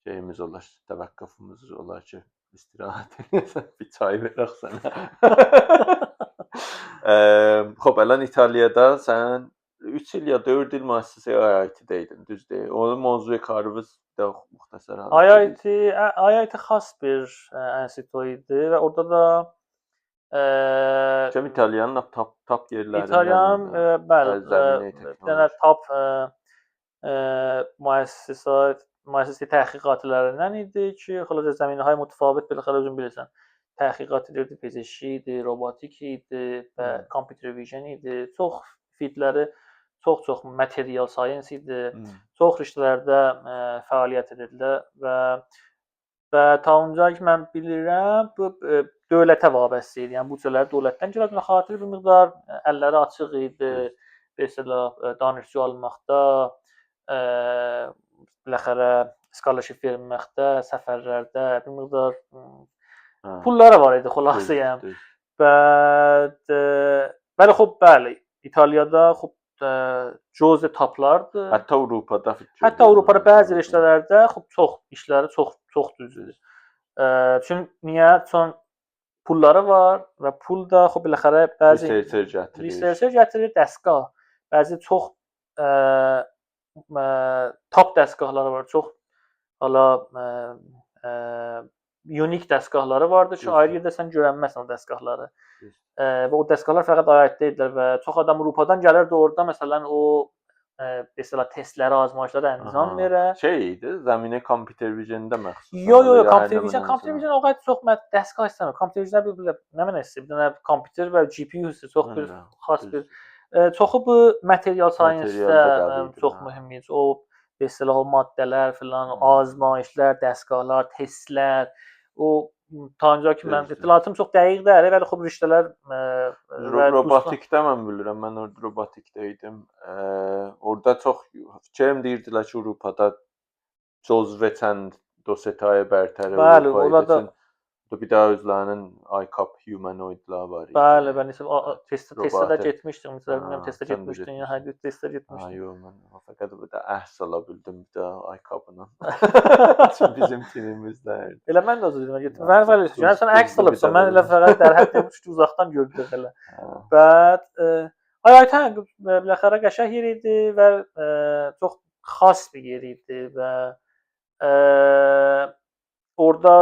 Speaker 1: şeyimiz olar, təvəqqüfümüz olar ki, istirahət edəsən, bir çay verək sənə. Xop, ələn İtaliyada sən 3 il ya 4 il müəssisəyə IIT-də idin, düzdür? Onun mövzuyu karınız da müxtəsər halda.
Speaker 2: IIT xas bir institut idi və orada da
Speaker 1: İtaliyanın top yerlərindən.
Speaker 2: İtalyan, bəli, bir dənə top müəssisə təhqiqatçılarından idi ki, xülasə zəminəyə mütəfavit belə özün bilirsən. Təhqiqat edirdi, fiziki idi, robotik idi və computer vision idi. Çox fieldləri çox material science idi. Çox riştələrdə fəaliyyət edirdilər və taunca ki mən bilirəm bu dövlətə vabəstə idi. Yəni bu cürlər dövlətdən gələn xatir bir miqdar əlləri açıq idi. Mesela danışıcı almaqda, biləxərə scholarship verməkdə, səfərlərdə bir miqdar pulları var idi xülasə yəni. Bəli, xop, bəli. İtaliyada xop cüzə toplardı.
Speaker 1: Hətta Avropada.
Speaker 2: Hətta Avropada bəzi riştələrdə xop çox işləri çox düzdür. Çünki niyə? Son pulları var və pul da xop biləxərə bəzi researcher gətirir, dəstgah. Bəzi çox top dəstgahları var. Çox hala unik dəstgahları vardır ki, ayrı yerdə sən görənməsən o dəstgahları. Və o dəstgahlar fəqət IIT-də idilər və çox adam Avropadan gəlirdi orada məsələn o mesela testləri, azmayışları əncam verər.
Speaker 1: Idi, zəminə computer vision-də məxsus.
Speaker 2: Yox, computer vision o qədər çox dəstgah istəmir. Computer vision nə mənəsi? Bir dənə kompüter və GPU-su çox bir xas bir çoxu bu material science-də çox mühüm idi. O mesela o maddələr filan, azmayışlar, dəstgahlar, testlər, o Tanca ki mən ittihadım çox dəqiq deyil, bəli xop riştələr
Speaker 1: robotikdə mən bilirəm. Mən orada robotikdə idim. Orada çox fikrim deyirdilər ki, Avropada cüzvə çənd dosetaya bərtər
Speaker 2: Avropada
Speaker 1: Bir daha özlərinin iCap humanoidlar var idi.
Speaker 2: Bəli, mən isə testdə
Speaker 1: Robotik.
Speaker 2: getmişdim. Məsələn, bilmirəm testdə
Speaker 1: sən də
Speaker 2: getmişdin ya,
Speaker 1: getmişdin.
Speaker 2: hər testdə getmişdim.
Speaker 1: Yox, mən fəqət bir də əhs ala bildim bir də iCap-la. Bizim timimizdə.
Speaker 2: Elə mən də o cür getdim. Bəli, yəni sən əks alıbsan. Mən elə fəqət در حد uzaqdan gördüm elə. Bəd ayətən biləxərə qəşəng yer idi və çox xas bir yer idi və orada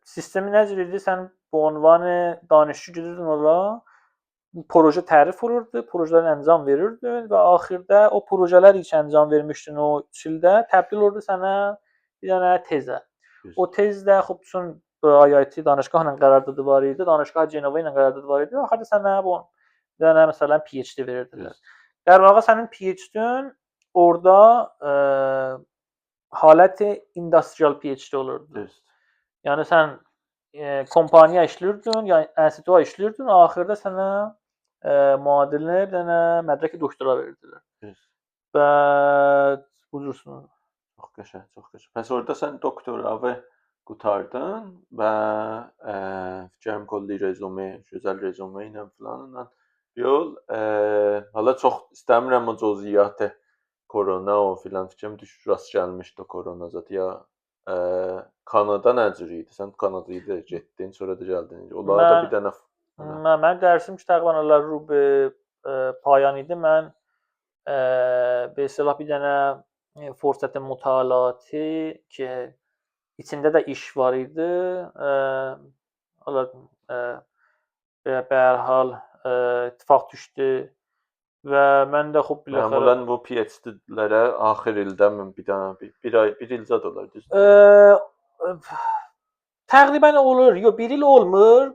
Speaker 2: sistemi necə idi? Sən bu ünvanı danışıcı gedirdin ora, proje tərif olurdu, projelerin əncam verirdin və axırda o projelər üçün əncam vermişdin o 3 ildə təbdil olurdu sənə bir dənə tezə. O tezdə xop bütün IIT danışqahla qərardadı var idi, danışqah Cenova ilə qərardadı var idi. Axırda sənə bu bir dənə məsələn PhD verirdilər. Dərvaqa sənin PhD-ün orada haləti industrial PhD olurdu. Yəni sən kompaniya işləyirdin, yəni instituta işləyirdin, axırda sənə müadilinə bir dənə mədrək doktora verdilər. Və buyursun.
Speaker 1: Çox qəşəng, çox qəşəng. Pəs orada sən doktoravı qutardın və fikrim kolli rezume, gözəl rezume ilə filanla yol hala çox istəmirəm o cüziyyatı korona o filan fikrim rast gəlmişdi korona zət ya Kanada necə idi? Sən Kanadaya getdin, sonra da gəldin. Onlarda bir dənə
Speaker 2: mən dərsim ki, təqribən onlar rube payan idi. Mən mesela bir dənə fürsət mütaliatı ki içində də iş var idi. Be hər hal ittifaq düşdü və mən də xop biləxərə
Speaker 1: məmulən bu PhD-lərə axir ildə mən bir dənə bir il zad olar düzdür?
Speaker 2: Təqribən olur. Yox, bir il olmur.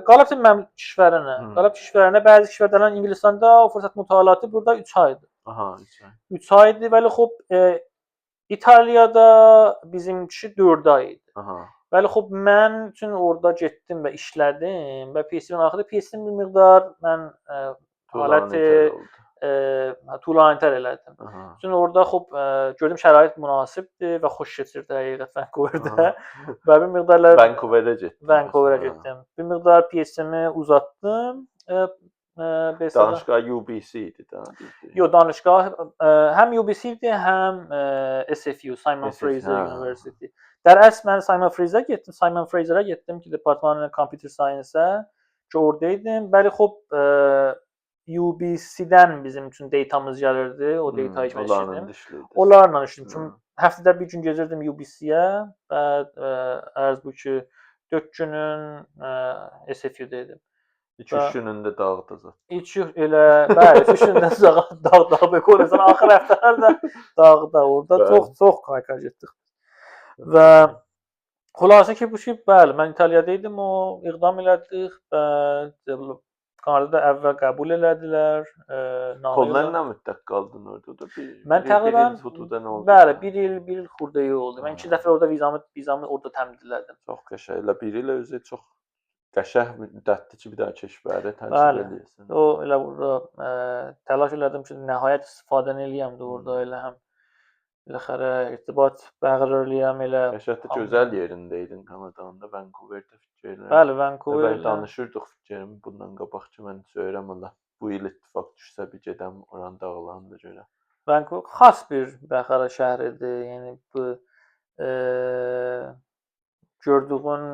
Speaker 2: Qalıb mənim kişvərinə. Qalıb kişvərinə bəzi kişvərlərdən İngilistanda o fürsət mütaliatı burada 3 aydır.
Speaker 1: Aha, 3 ay.
Speaker 2: 3 aydır. Bəli, xop İtaliyada bizimki 4 ay idi.
Speaker 1: Aha.
Speaker 2: Bəli, xop mən üçün orada getdim və işlədim və PhD-nin axırda PhD-nin bir miqdar mən haləti tulanitər elədim. Çünki orada xop gördüm şərait münasibdir və xoş keçirdi həqiqətən Vancouverdə. Və bir miqdarlar
Speaker 1: Vancouverə getdim.
Speaker 2: Bir miqdar PhD-mi uzatdım.
Speaker 1: Danışqah UBC idi da.
Speaker 2: Yox, danışqah həm UBC idi, həm SFU, Simon Fraser University. Dərs mən Simon Fraser-ə getdim. Simon Fraser-ə getdim ki, departmanı Computer Science-ə ki, oradaydım. Bəli, xop UBC-dən bizim üçün datamız gəlirdi. O data işlədim. Onlarla işlədim. Çünki həftədə bir gün gedirdim UBC-yə və ərz bu ki 4 günün SFU-daydım.
Speaker 1: 2-3 günündə dağda zət.
Speaker 2: 2 elə, bəli, 2 gündən dağda bekorsan axır həftələr də dağda orada çox qayqa getdik. Və xülasə ki bu şey bəli, mən İtaliyadaydım, o iqdam elədik və Kanadada əvvəl qəbul elədilər.
Speaker 1: Pollan nə müddət qaldın orada?
Speaker 2: Mən təqribən bəli, 1 il xurda oldu. Mən 2 dəfə orada vizamı orada təmdidlədim.
Speaker 1: Çox qəşəng. Elə 1 il özü çox qəşəng müddətdir ki, bir daha keşfəri təcrübə eləyəsən.
Speaker 2: O elə burada təlaş elədim ki, nəhayət istifadəni eləyəm də orada elə həm biləxərə irtibat bərqərar eləyəm elə.
Speaker 1: Qəşəngdə gözəl yerində idin Kanadada, Vancouverdə fikirlərim.
Speaker 2: Bəli, Vancouverdə
Speaker 1: danışırdıq fikirlərim bundan qabaq ki, mən söyürəm Allah. Bu il ittifaq düşsə bir gedəm oranı dağılandı görə.
Speaker 2: Vancouver xas bir biləxərə şəhridir. Yəni bu gördüyün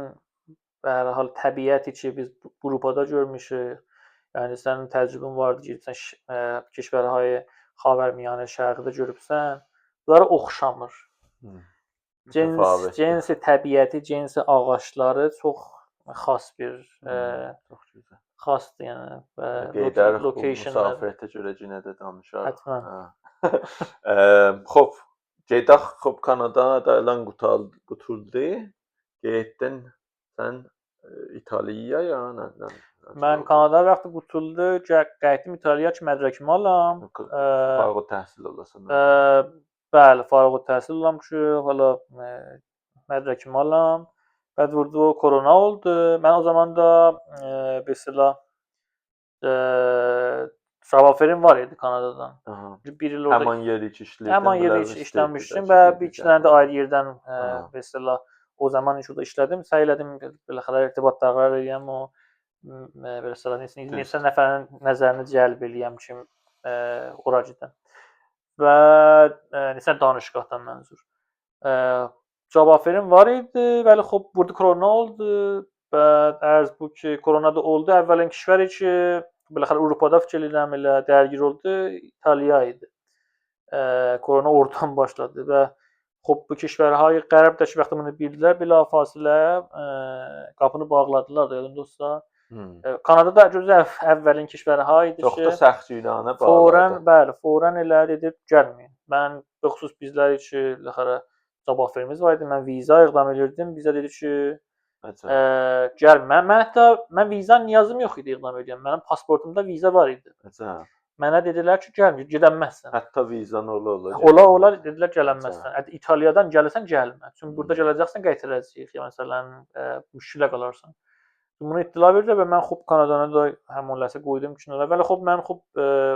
Speaker 2: hər hal təbiəti ki, biz Avropada görmüşük. Yəni sənin təcrübən vardı ki, sən keşvərهای Xavərmiyanə şərqində görübsən. Bunlara oxşamır. Cinsi təbiəti, cinsi ağacları çox xas bir
Speaker 1: çox gözəl.
Speaker 2: Xasdır yəni
Speaker 1: və location-lar. Müsafirətə görə yenə də danışarıq. Xop, gedək xop Kanadada elan qutuldu. Getdin sən İtaliyaya ya?
Speaker 2: Mən Kanada vaxtı qutuldu, qayıtdım İtaliyaya ki, mədrəkimi alam.
Speaker 1: Fərq təhsil alasan.
Speaker 2: Bəli, fərq təhsil alam ki, hala mədrəkimi alam. Bəd vurdu korona oldu. Mən o zaman da mesela şavaferim var idi Kanadadan. Bir il orada
Speaker 1: həmin yer işlədim.
Speaker 2: Həmin yer işləmişdim və bir iki dənə də ayrı yerdən mesela o zaman inşuda işlədim, səy elədim beləxələ irtibat bərqərar eləyəm o belə sələ neçə nəfərin nəzərini cəlb eləyəm ki, ora gedən. Və neçə danışqahdan mənzur. Cavab verim var idi, vəli xop burada korona oldu. Bəd ərz bu ki, korona da oldu. Əvvələn kişvəri ki, beləxələ Avropada fikir edirəm elə dərgir oldu, İtaliya idi. Korona oradan başladı və xop bu kişvərhay qərbdəki vaxtı bunu bildilər, bilafasilə qapını bağladılar da yadımdadsa. Kanada da gözə əvvəlin kişvərhay idi ki,
Speaker 1: çox da səxtçiyanə bağladı.
Speaker 2: Fौran, bəli, fौran elə dedi gəlməyin. Mən xüsus bizlər ki, ləxərə cavab verimiz var idi. Mən viza iqdam edirdim. Bizə dedi ki, gəlmə. Mən viza niyazım yox idi iqdam edirəm. Mənim pasportumda viza var idi. Mənə dedilər ki, gəlmə, gedənməzsən.
Speaker 1: Hətta vizan ola.
Speaker 2: Ola dedilər gələnməzsən. İtaliyadan gəlirsən, gəlmə. Çünki burada gələcəksən, qaytaracağıq. Ya məsələn, müşkilə qalarsan. Bunu ittila verdi və mən xop Kanadana da həmin ləsə qoydum kənara. Bəli, xop mən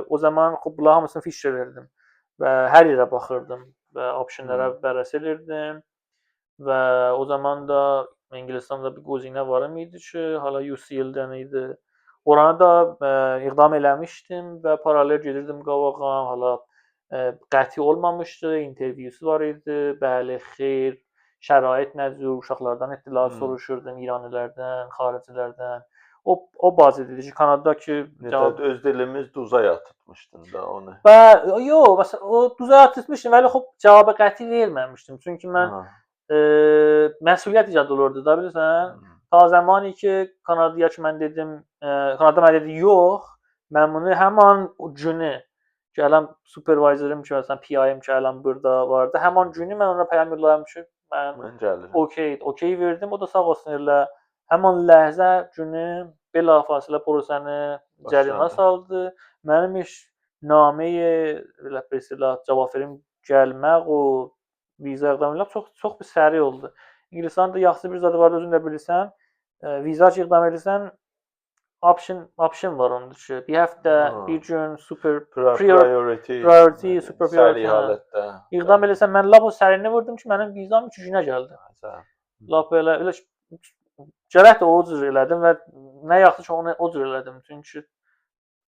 Speaker 2: o zaman bunların hamısını fiş verdim və hər yerə baxırdım və opsionlara bərəs edirdim və o zaman da İngilistanda bir qozinə var idi ki, hala UCL-dən idi. Oranı da iqdam eləmişdim və paralel gedirdim qabağa. Hala qəti olmamışdı, intervyusu var idi. Bəli, xeyr. Şərait nədir? Uşaqlardan ittila soruşurdum, İranilərdən, xaricilərdən. O bazı dedi ki, Kanadadakı
Speaker 1: öz dilimiz duza yatırtmışdın da onu.
Speaker 2: Yox, məsələn, o duza yatırtmışdım, vəli xop cavabı qəti verməmişdim. Çünki mən məsuliyyət icad olurdu da bilirsən. Ta zamanı ki, Kanadaya ki mən dedim, Kanada mənə dedi, yox, mən bunu həman günü gələm supervisorum ki, məsələn, PI'm ki, gələm burada vardı. Həman günü mən ona pəyam yolladım ki, mən gəlirəm. Okey verdim. O da sağ olsun elə həman ləhzə günü bilafasilə prosesini cəryanə saldı. Mənim iş nameyi belə preslə cavab verim gəlmək o viza iqdam eləmək çox bir səri oldu. İngilistanda yaxşı bir zad var, özün də bilirsən. Viza iqdam edirsən, option var onun ki, bir həftə, bir gün super priority, super priority halətdə. İqdam eləsən, mən lap o sərinə vurdum ki, mənim vizam 2 günə gəldi. Lap elə gərək də o cür elədim və nə yaxşı ki, onu o cür elədim. Çünki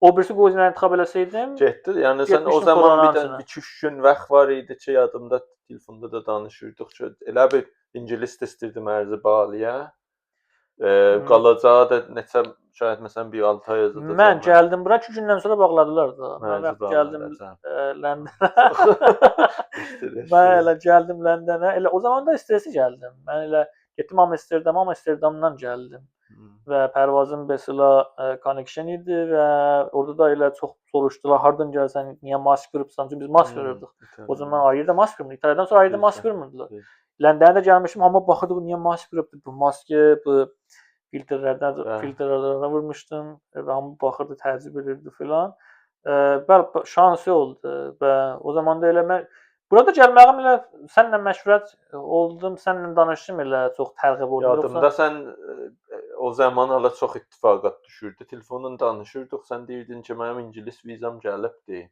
Speaker 2: o birisi qozinə intiqab eləsəydim,
Speaker 1: getdi. Yəni sən o zaman bir 2-3 gün vaxt var idi ki, yadımda telefonda da danışırdıq ki, elə bir ingilis istəyirdim ərzi bağlaya. Qalacağı da neçə şayət məsələn bir 6 ay yazdı.
Speaker 2: Mən gəldim bura 2 gündən sonra bağladılar da. Mən gəldim Londona. Mən elə gəldim Londona. Elə o zaman da stresi gəldim. Mən elə getdim Amsterdamdan gəldim. Və pərvazım mesela connection idi və orada da elə çox soruşdular, hardan gəlsən, niyə mask qırıbsan? Çünki biz mask qırırdıq. O zaman ayırda mask qırmırdı. İtaliyadan sonra ayırda mask qırmırdılar. Londona da gəlmişdim, amma baxırdıq niyə mask qırıbdı? Bu maske, bu filtrlərə vurmuşdum və hamı baxırdı, təəccüb edirdi filan. Bəli, şansı oldu və o zaman da elə mən burada gəlməyim elə sənlə məşvurət oldum, sənlə danışdım elə çox tərğib oldum.
Speaker 1: Yadımda sən o zaman hala çox ittifaqat düşürdü. Telefonla danışırdıq. Sən deyirdin ki, mənim ingilis vizam gəlibdi.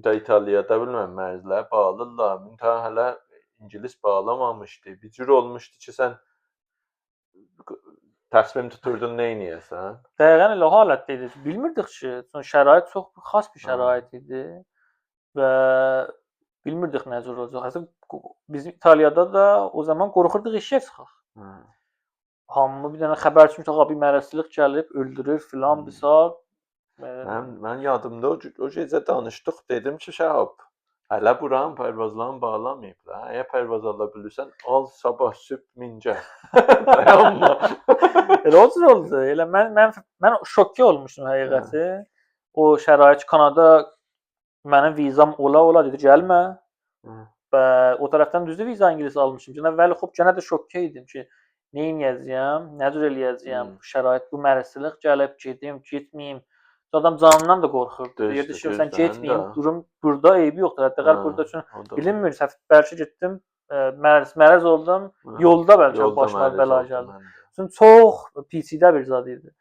Speaker 1: Da İtaliyada bilməm mərzlər bağlılar. Müntə hələ ingilis bağlamamışdı. Bir cür olmuşdu ki, sən təsmin tuturdun nə edəsən?
Speaker 2: Dəqiqən elə halətdə idi. Bilmirdik ki, şərait çox xas bir şərait idi və bilmirdik nə cür olacaq. Hətta biz İtaliyada da o zaman qorxurduq işə çıxaq. Hamı bir dənə xəbər üçün ki, bir mərəsilik gəlib öldürür filan bir saat.
Speaker 1: Mən yadımda o gecə danışdıq, dedim ki, Şəhab, hələ buranın pərvazlarını bağlamayıblar. Əgər pərvaz ala bilirsən, al sabah sübh mincə. Dayanma.
Speaker 2: Elə o cür oldu. Elə mən şokki olmuşdum həqiqəti. O şərait Kanada mənim vizam ola dedi, gəlmə. Və o tərəfdən düzdür viza ingilis almışım. Əvvəl xop gənə də şokki idim ki, nə edəcəyəm, nə cür eləyəcəyəm. Şərait bu mərəsilik gəlib gedim, getməyim. Adam canından da qorxurdu. Deyirdi ki, sən getməyim, durum burada eybi yoxdur. Hətta burada üçün bilinmir. Bəlkə getdim, mərəz oldum, yolda bəlkə başıma bəla gəldi. Çünki çox PC-də bir zad idi.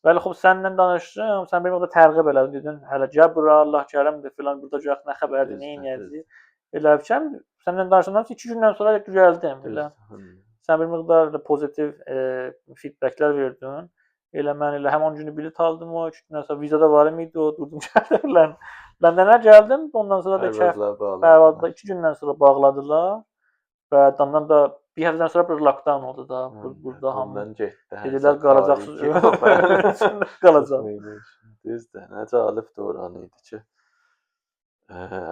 Speaker 2: Bəli, xop səninlə danışdım, sən bir qədər tərğib elədin, dedin, hələ gəl bura, Allah kərəmdir filan, burada gələk nə xəbərdir, nə edəcəyik. Elə fikrim səninlə danışdığımdan 2 gündən sonra gəldim. Elə sən bir miqdar da pozitiv feedbacklər verdin. Elə mən elə həmin günü bilet aldım o 2 gündən sonra vizada var idi o durdum gəldim. Londona gəldim. Ondan sonra da Pərvazda 2 gündən sonra bağladılar. Və ondan da bir həftədən sonra bir lockdown oldu da. Burada hamı dedilər qalacaqsınız. Qalacaq.
Speaker 1: Düzdür. Nə cəlib dövran idi ki.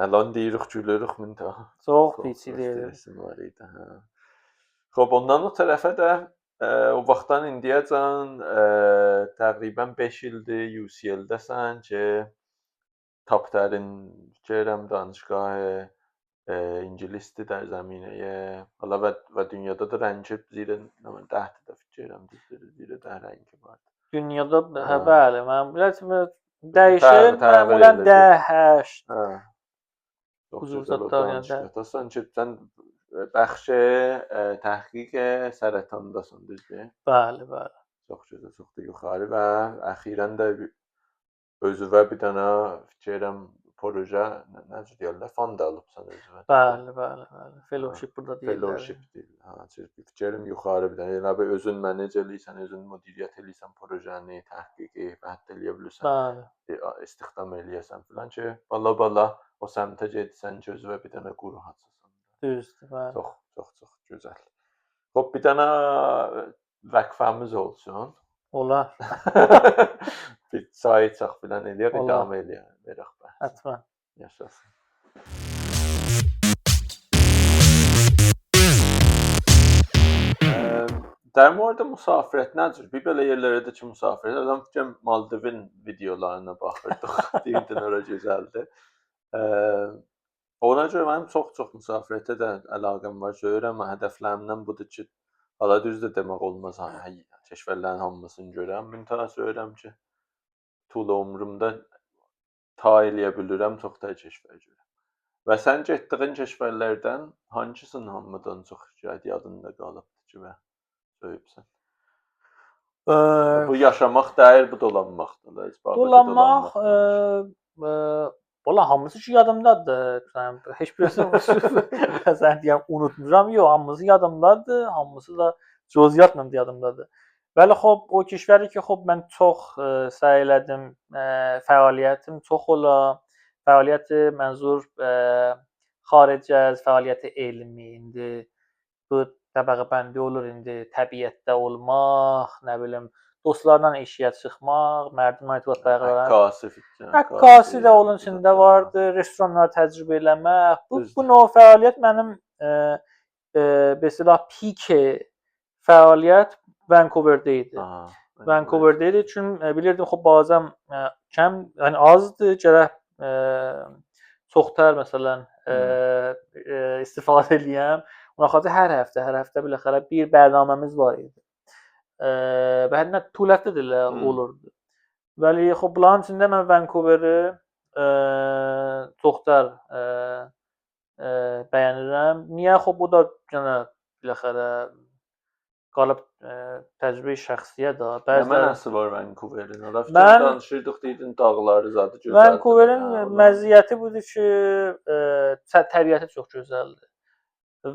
Speaker 1: Əlan deyirik, gülürük min daha.
Speaker 2: Çox piçili
Speaker 1: var idi. Xoş, ondan o tərəfə də o vaxtdan indiyəcən təqribən 5 ildir UCL-dəsən ki, tapdərin gəlirəm danışgahı İngilisdir در زمینه حالا و dünyada da rəngi zirə 10 dəfə fikirəm zirə də rəngi var.
Speaker 2: Dünyada bəli, mən biraz dəyişir, məmulən D8.
Speaker 1: Huzurda ki, sən bəxş təhqiq sərətandasın, düzdür?
Speaker 2: Bəli, bəli.
Speaker 1: Çox gözəl, çox da yuxarı və əxirən də özüvə bir dənə fikirəm proje necə deyirlər, fond alıbsan özünə.
Speaker 2: Bəli, bəli, bəli. Fellowship burada deyirlər.
Speaker 1: Fellowship deyirlər. Ha, fikrim yuxarı bir dənə. Yəni özün manage eləyirsən, özün müdiriyyət eləyirsən projeni, təhqiqi və hətta eləyə bilirsən.
Speaker 2: Bəli.
Speaker 1: İstihdam eləyəsən filan ki, bala o səmtə getsən ki, özünə bir dənə quru açasan.
Speaker 2: Düzdür, bəli.
Speaker 1: Çox gözəl. Xoş, bir dənə vəqfəmiz olsun.
Speaker 2: Olar.
Speaker 1: Bir çay çaq filan eləyək, idamə eləyək. Verək bə.
Speaker 2: Həttəmən.
Speaker 1: Yaşasın. در مورد مسافرت necür? Bir belə yerlərdə ki, musafirət. Adam fikrim Maldivin videolarına baxırdıq. Deyirdin ora gözəldir. Ona görə mənim çox musafirətə də əlaqəm var. Görürəm, hədəflərimdən budur ki, hala düzdür demək olmaz. Keşvərlərin hamısını görürəm. Müntəha söylürəm ki, tul ömrümdə ta eləyə bilirəm, çox da keşvər görürəm. Və sən getdiyin keşvərlərdən hangisinin hamıdan çox yadında qalıbdır ki, və söyübsən? Bu yaşamaq deyil, bu dolanmaqdır.
Speaker 2: Dolanmaq, valla hamısı ki yadımdadır. Heç birisini sən deyəm unutmuram, yox, hamısı yadımdadır, hamısı da cüziyyatla yadımdadır. Bəli, xoş, o keşvəri ki, xoş mən çox səy elədim, fəaliyyətim çox ola. Fəaliyyəti mənzur xarici az fəaliyyəti elmi indi bu təbəqəbəndi olur indi təbiətdə olmaq, nə bilim, dostlarla eşiyə çıxmaq, mərdimə irtibat bərqərar. Əkkasi də onun içində vardı, restoranları təcrübə eləmək. Bu növ fəaliyyət mənim mesela peak fəaliyyət Vancouver'də idi. Vancouver'də idi çünki bilirdim xoş bazam kəm, yəni azdır, gərək çoxtar məsələn istifadə eləyəm. Ona xatir hər həftə biləxərə bir bərnaməmiz var idi. Və hətta tul həftə də elə olurdu. Bəli, xoş bunların içində mən Vancouveri çoxtar bəyənirəm. Niyə? Xoş bu da yenə biləxərə qalıb təcrübə şəxsiyə də.
Speaker 1: Nə nəsi var Vancouverin? Ola fikir danışırdıq deydin dağları zadı gözəldir.
Speaker 2: Vancouverin məziyyəti budur ki, təbiəti çox gözəldir.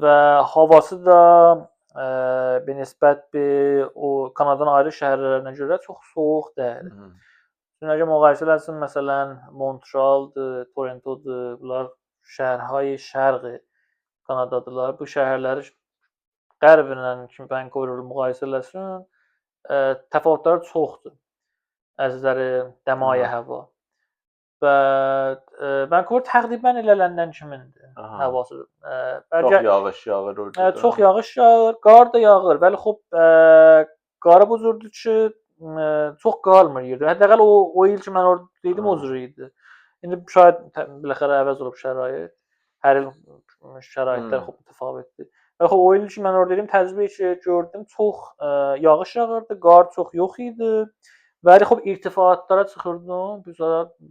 Speaker 2: Və havası da benisbət o Kanadanın ayrı şəhərlərinə görə çox soyuq deyil. Çünki müqayisə eləsən məsələn Montrealdır, Torontodur, bunlar şəhərhay şərqi Kanadadırlar. Bu şəhərləri qərbinlə kimi Vancouver'ı müqayisə eləsən, təfavütləri çoxdur. Əzləri, dəmaya hava. Və Vancouver təqribən elə London kimidir havası.
Speaker 1: Çox yağış yağır orada.
Speaker 2: Çox yağış yağır, qar da yağır. Bəli, xoş, qarı buzurdu ki, çox qalmır yerdə. Hətta o il ki mən orada idim o cür idi. İndi şayad biləxərə əvəz olub şərait. Hər il şəraitlər xoş mütəfavitdir. Və o il ki mən orada idim, təcrübə gördüm, çox yağış yağırdı, qar çox yox idi. Bəli, xoş irtifaatlara çıxırdım. Biz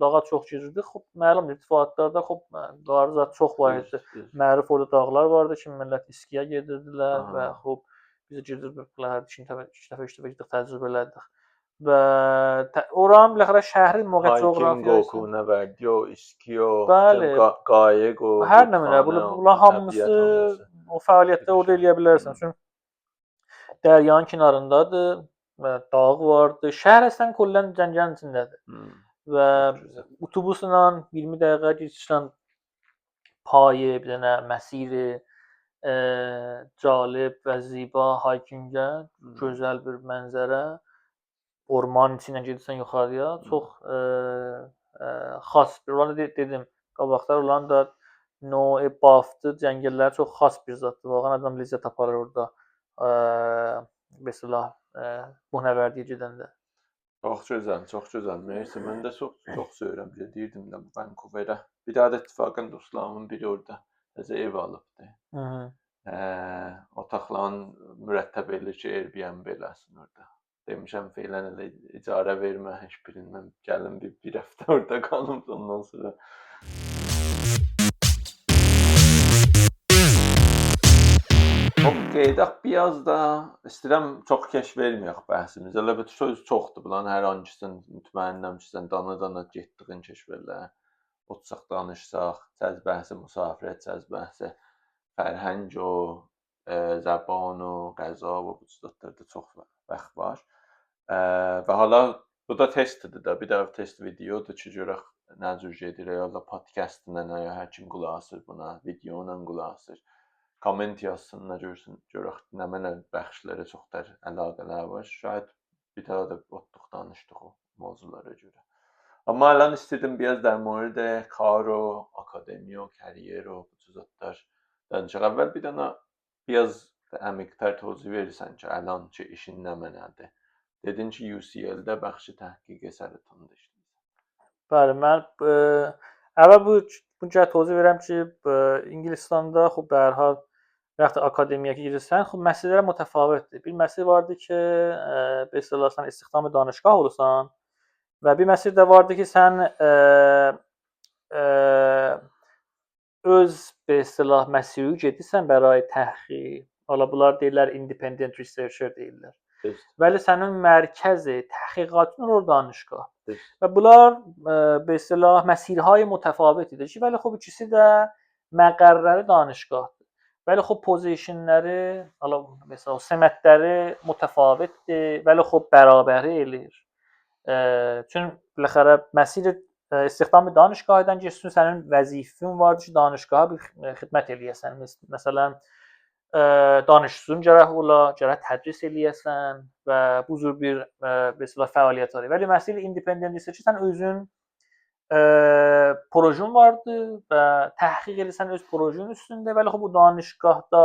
Speaker 2: dağa çox girirdik. Xoş, məlum irtifaatlarda xoş qarı zət çox var idi. Məruf orada dağlar vardı ki, millət iskiyə gedirdilər və xoş biz girdik, iki dəfə getdik, təcrübə elədik. Və oranın biləxərə şəhrin coğrafiyası.
Speaker 1: Hiking, nə verdi, o iskiyo, qayıq,
Speaker 2: hər nə mənə, bunlar hamısı o fəaliyyətdə orada eləyə bilərsən. Çünki Dəryanın kənarındadır və dağ vardı. Şəhər əslən kullən Gəncənin içindədir. Və
Speaker 1: Çok güzel.
Speaker 2: otobusla 20 dəqiqə keçirsən payı, bir dənə məsiri cəlib və ziba haykinqə, gözəl bir mənzərə. Ormanın içindən gedirsən yuxarıya, çox xas bir. Onu dedim, qabaqlar olan da no baftı, cəngəllər çox xas bir zaddır. Vağan adam ləzzət aparır orada. Mesela Bunəvərdiyə gedəndə.
Speaker 1: Çox gözəl, çox gözəl. Nəysə, mən də çox söyürəm. Deyirdim də Vancouverə. Bir daha da ittifaqın dostlarımın biri orada təzə ev alıbdı. Otaqların mürəttəb eləyir ki, Airbnb eləsin orada. Demişəm filan elə icarə vermə heç birindən. Gəlin bir həftə orada qalım, ondan sonra qeydaq biraz da istəyirəm çox keş verməyək bəhsimiz. Elə bir söz çoxdur bulan, hər hangisini mütməyinnəm ki, sən dana getdiyin keşverlər. Otsaq danışsaq, cəz bəhsi müsafirət, cəz bəhsi fərhəng o, zəban o, qəza o, bu cüzətlərdə çox vaxt var. Və hala bu da testdir də, bir də test videodur ki, görək nə cür gedir, ya da podkastla ya hər kim qulaq asır buna, video ilə qulaq asır. Komment yazsınlar, görək nə mənə bəxşlərə çox da əlaqələr var. Şayad bir daha da otluq danışdıq o mövzulara görə. Amma الان istədim biraz در مورد کار و akademi و kariyer و bu cüzətlər danışaq. Əvvəl bir dənə biraz əmiqdar توضیح verirsən ki, الان ki işin nə mənədir? Dedin ki, UCL-də bəxşi təhqiqi sərətanda işləyirsən.
Speaker 2: Bəli, mən əvvəl bu cəhət توضیح verirəm ki, İngilisistanda xub به هر حال وقتی akademiyə girirsən, xub məsələlər mütəfavitdir. Bir məsələ vardı ki, به اصطلاح sən istihdam danışgah olursan və bir məsələ də vardı ki, sən öz به اصطلاح məsələyə gedirsən برای تحقیق. Hala bunlar deyirlər independent researcher deyirlər. Bəli, sənin mərkəzi təhqiqatın olur danışgah. Və bunlar به اصطلاح مسیرهای متفاوتیdir ki, ولی خب ikisi də məqərrəli danışgahdır. Bəli, xub pozisiyonları, mesela səmətləri mütəfavitdir, bəli, xub bərabəri eləyir. Çünki biləxərə məsələ istihdam danışgahdan keçsin, sənin vəzifən vardır ki, danışgaha bir xidmət eləyəsən. Məsələn, danışçın gərək ola, gərək tədris eləyəsən və bu cür bir mesela fəaliyyət var. Bəli, məsələ independent isə ki, sən özün projen vardı və təhqiq edirsən öz projen üstündə, bəli, bu danışgahda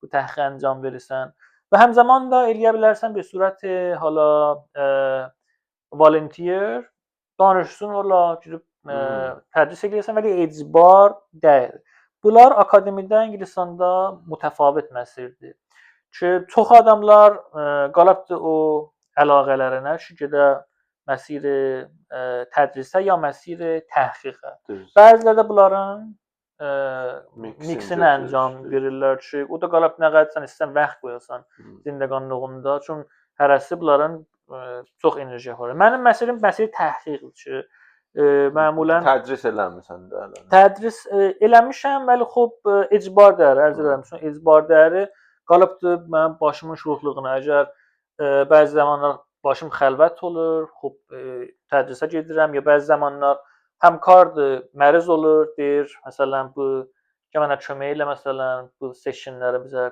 Speaker 2: bu təhqiq əncam verirsən və həmzaman da eləyə bilərsən bir surət hala volunteer danışsın ola, girib tədris eləyəsən, bəli, icbar deyil. Bunlar akademiyada, İngilisistanda mütəfavit məsələdir. Ki, çox adamlar qalıbdı o əlaqələrinə ki, gedə məsir tədrisə ya məsir təhqiqə. Bəziləri də bunların miksini əncam verirlər ki, o da qalıb nə qədər sən istəsən vaxt qoyasan zindəqanlığında. Çünki hərəsi bunların çox enerji var. Mənim məsələm təhqiqdir ki, məmulən
Speaker 1: tədris eləmirsən də hələ.
Speaker 2: Tədris eləmişəm, bəli, xub icbar dəyəri ərz edirəm. Çünki icbar dəyəri qalıbdı mənim başımın şuluqluğuna. Əgər bəzi zamanlar başım xəlvət olur, xub tədrisə gedirəm ya bəzi zamanlar həmkardır, məriz olur, deyir, məsələn bu mənə kömək elə, məsələn bu sessionləri bizə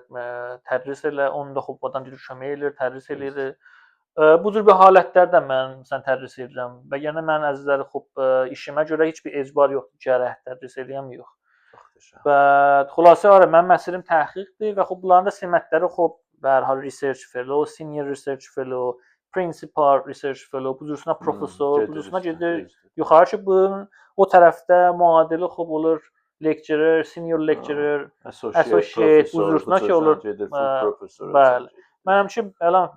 Speaker 2: tədris elə, onu da xub adam gedir kömək eləyir, tədris eləyir. Bu cür bir halətlərdə mən məsələn tədris edirəm və yəni mən əzizləri xub işimə görə heç bir icbar yoxdur, gərək tədris eləyəm yox. Və xülasə var, mənim məsələm təhqiqdir və xub bunların da semətləri xub به هر حال research fellow, senior research fellow, principal research fellow, bu cürsünə professor, bu cürsünə gedir yuxarı ki, bunun o tərəfdə müadili xub olur lecturer, senior lecturer, associate, bu cürsünə ki olur. Bəli. Mənim ki, əlan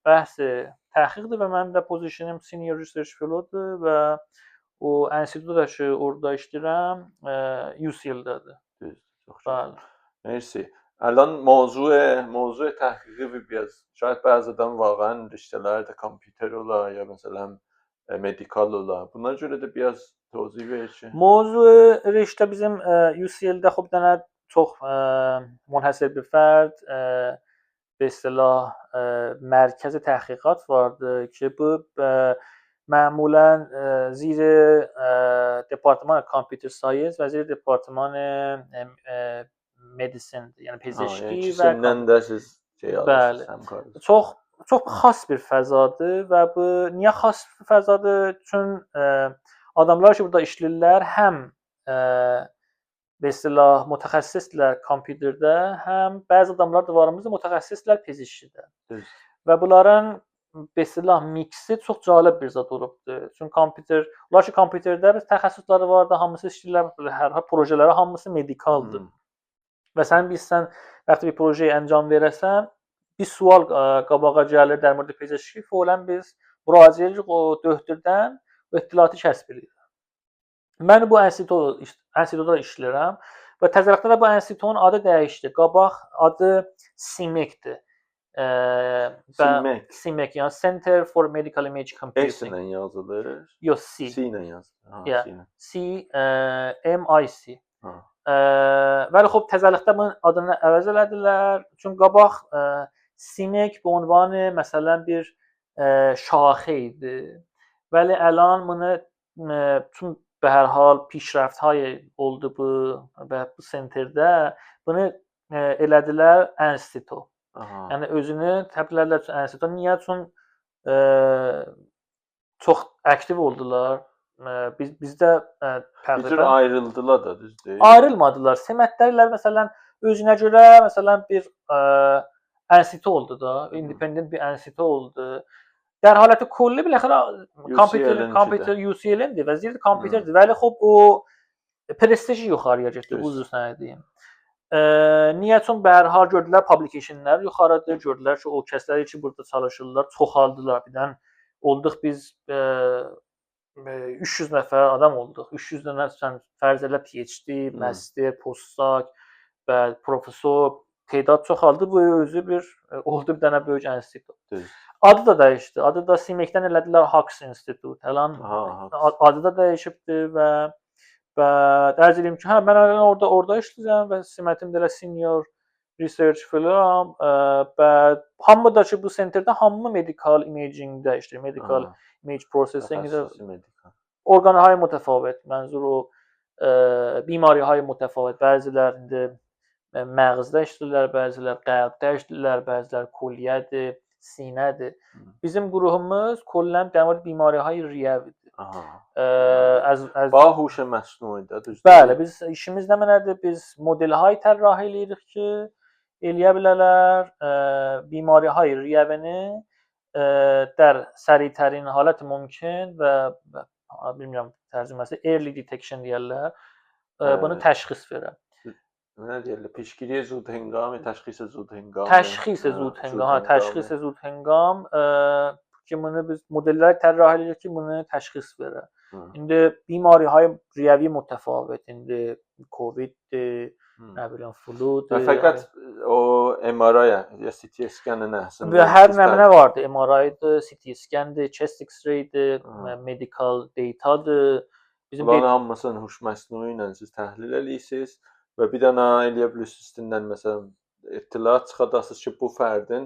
Speaker 2: bəhsi təhqiqdir və mənim də pozisyonum senior research fellowdur və o institutda ki, orada işləyirəm, UCL-dədir.
Speaker 1: Bəli. Mersi. الان موضوع تحقیقی بیاز شاید بعضی‌دان واقعا رشته‌لerde de کامپیوتر ola ya مثلا مدیکال ola. Buna görə də biraz توضیح verirsən.
Speaker 2: Mövzu riştə bizim UCL-də xub dənə çox münhəsir bir fərd به اصطلاح مرکز تحقیقات vardı که bu معمولا زیر دپارتمان کامپیوتر ساینس و زیر دپارتمان مدیسین یعنی پزشکی و بله çok xas bir fəzadır və bu niyə xas bir fəzadır? Çünki adamlar ki burada işləyirlər həm به اصطلاح متخصصlar kompüterdə, həm bəzi adamlar da varımızda mütəxəssislər pezişkidə. Və bunların به اصطلاح miksi çox cəlib bir zad olubdur. Çünki kompüter, onlar ki kompüterdə biz təxəssüsləri var da, hamısı işləyirlər, hər projeləri hamısı medikaldır. Və sən bilsən, vaxtı bir projeyi əncam verəsən, bir sual qabağa gəlir در مورد پزشکی، فعلا biz müraciət edirik o döktürdən və ittilatı kəsb edirik. Mən bu institutda işləyirəm və təzəlikdə də bu institutun adı dəyişdi. Qabaq adı CIMEC-dir. CIMEC yəni Center for Medical Image Computing.
Speaker 1: S ilə yazılır.
Speaker 2: Yox, C.
Speaker 1: C ilə yazılır.
Speaker 2: CMIC. Bəli, xop təzəlikdə bunun adını əvəz elədilər. Çünki qabaq CIMEC bu عنوان məsələn bir şaxə idi. Bəli, الان bunu چون به هر حال پیشرفت‌های oldu bu senterdə bunu elədilər institut. Yəni özünü təbliğ etdilər institut. Niyə? Çünki çox aktiv oldular. Bizdə
Speaker 1: təqribən ayrıldılar da, düzdür?
Speaker 2: Ayrılmadılar. Semətlərlə məsələn özünə görə məsələn bir institut oldu da, independent bir institut oldu. در حالت کلی بالاخره کامپیوتر UCL-dir və zirdə kompüterdir. Vəli xop o prestiji yuxarıya getdi, uzun deyim. Niyə? Çünki hər hal gördülər publicationlar yuxarıdır, gördülər ki, o kəslər ki burada çalışırlar, çoxaldılar. Birdən olduq biz 300 nəfər adam olduq. 300 dənə fərz elə PhD, master, postdoc və professor تعداد çoxaldı. Bu özü bir oldu bir dənə böyük institut. Adı da dəyişdi. Adı da CIMEC-dən elədilər Hux Institute. Həlan adı da dəyişibdi və dərc edeyim ki, mən orada işləyirəm və CIMEC-im də senior research fellow-am və hamı da ki bu senterdə hamı medical imaging-də işləyir. Medical image processing-də orqanهای متفاوت. Mənzur o بیماری‌های متفاوت. Bəzilər indi məğzdə işləyirlər, bəzilər qəlbdə işləyirlər, bəzilər kلیه‌dir, sinədir. Bizim qurumumuz kollən dəmir بیماری‌های ریویdir.
Speaker 1: با هوش مصنوعی də düzdür?
Speaker 2: Bəli, biz işimiz nə mənədir? Biz modelهای طراحی edirik ki, eləyə bilərlər بیماری‌های ریوini در سریعترین حالت ممکن və bilmirəm tərcüməsi early detection deyirlər. Bunu təşxis verə.
Speaker 1: Nə deyirlər? Peşgiriyə zud hengam, təşxis zud hengam.
Speaker 2: Təşxis zud hengam ki bunu biz modellər tərcih edirik ki, bunu təşxis verə. İndi بیماری‌های ریوی متفاوت. İndi Covid-dir, nə bilim flu-dur.
Speaker 1: Fəqət o MRI ya CT skanın nəsil.
Speaker 2: Və hər nəminə vardı. MRI-dır, CT skandır, chest X-ray'dir, medical data-dır.
Speaker 1: Bunların hamısını huş məsnui ilə siz təhlil edirsiniz. Və bir dənə eləyə bilirsiniz üstündən məsələn ittila çıxadasınız ki, bu fərdin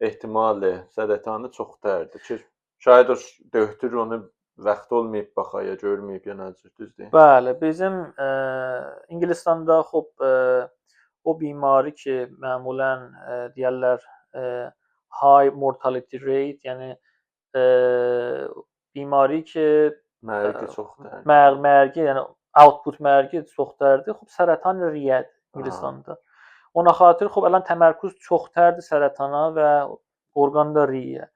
Speaker 1: ehtimali sərətanı çoxdurdur ki, şayad o döktür onu vaxt olmayıb baxaya, görməyib ya nədir, düzdür?
Speaker 2: Bəli, bizim İngilistanda xop o bimari ki, məmulən deyirlər high mortality rate, yəni bimari ki,
Speaker 1: mərgi çoxdur.
Speaker 2: Mərgi, yəni output mərgi çoxdurdur. Xop sərətan riyədir İngilistanda. Ona xatir xop الان təmərküz çoxdurdur sərətana və orqanda riyə.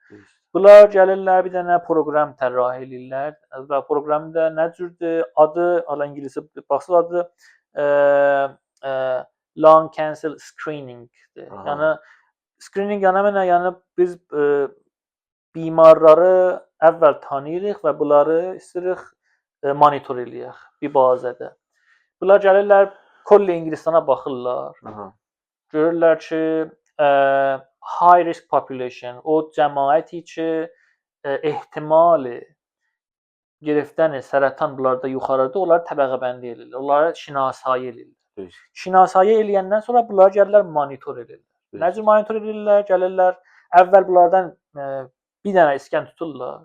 Speaker 2: Bunlar gəlirlər bir dənə proqram tərcih edirlər və proqramda nə cürdür? Adı ala ingiliscə baxsız adı lung cancer screeningdir. Yəni screening yəni biz بیمارları əvvəl tanıyırıq və bunları istəyirik monitor eləyək bir bazədə. Bunlar gəlirlər kollə İngilistana baxırlar. Görürlər ki, high risk population, o cəmaəti ki, ehtimali گرفتن sərətan bunlarda yuxarıda, onları təbəqəbəndi edirlər. Onları şinasayi edirlər. Şinasayi eləyəndən sonra bunlar gəlirlər monitor edirlər. Nə cür monitor edirlər? Gəlirlər, əvvəl bunlardan bir dənə iskan tuturlar.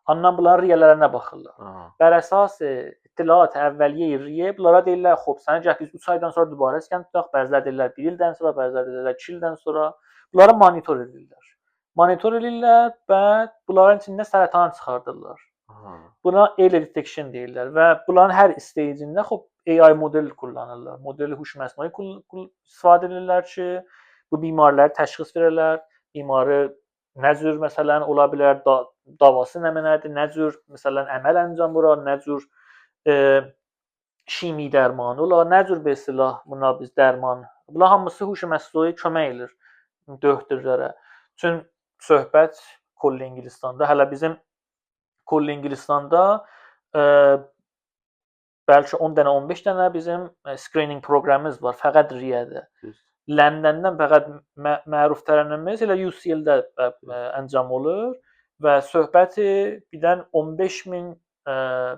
Speaker 2: Ondan bunların riyələrinə baxırlar. Bər əsas ittiliat əvvəliyyə riyə bunlara deyirlər, xop səni gəl biz 3 aydan sonra dübarə iskan tutaq. Bəzilər deyirlər 1 ildən sonra, bəzilər deyirlər 2 ildən sonra. Bunları monitor edirlər. Monitor edirlər və bunların içində sərətanı çıxardırlar. Buna early detection deyirlər və bunların hər stage-ində xop AI model kullanırlar. Modeli huş məsnai istifadə edirlər ki, bu bimarları təşxis verərlər. Bimarı nə cür məsələn ola bilər, davası nədir, nə cür məsələn əməl əncam vurar, nə cür şimi dərmanı olar, nə cür bir silah buna biz dərman. Bunlar hamısı huş məsnai kömək edir doktorlara. Çün söhbət Kolli İngilistanda, hələ bizim Kolli İngilistanda bəlkə 10 dənə, 15 dənə bizim screening proqramımız var, fəqət riyədə. Londondan fəqət məruf tərənnimiz elə UCL-də əncam olur və söhbəti birdən 15.000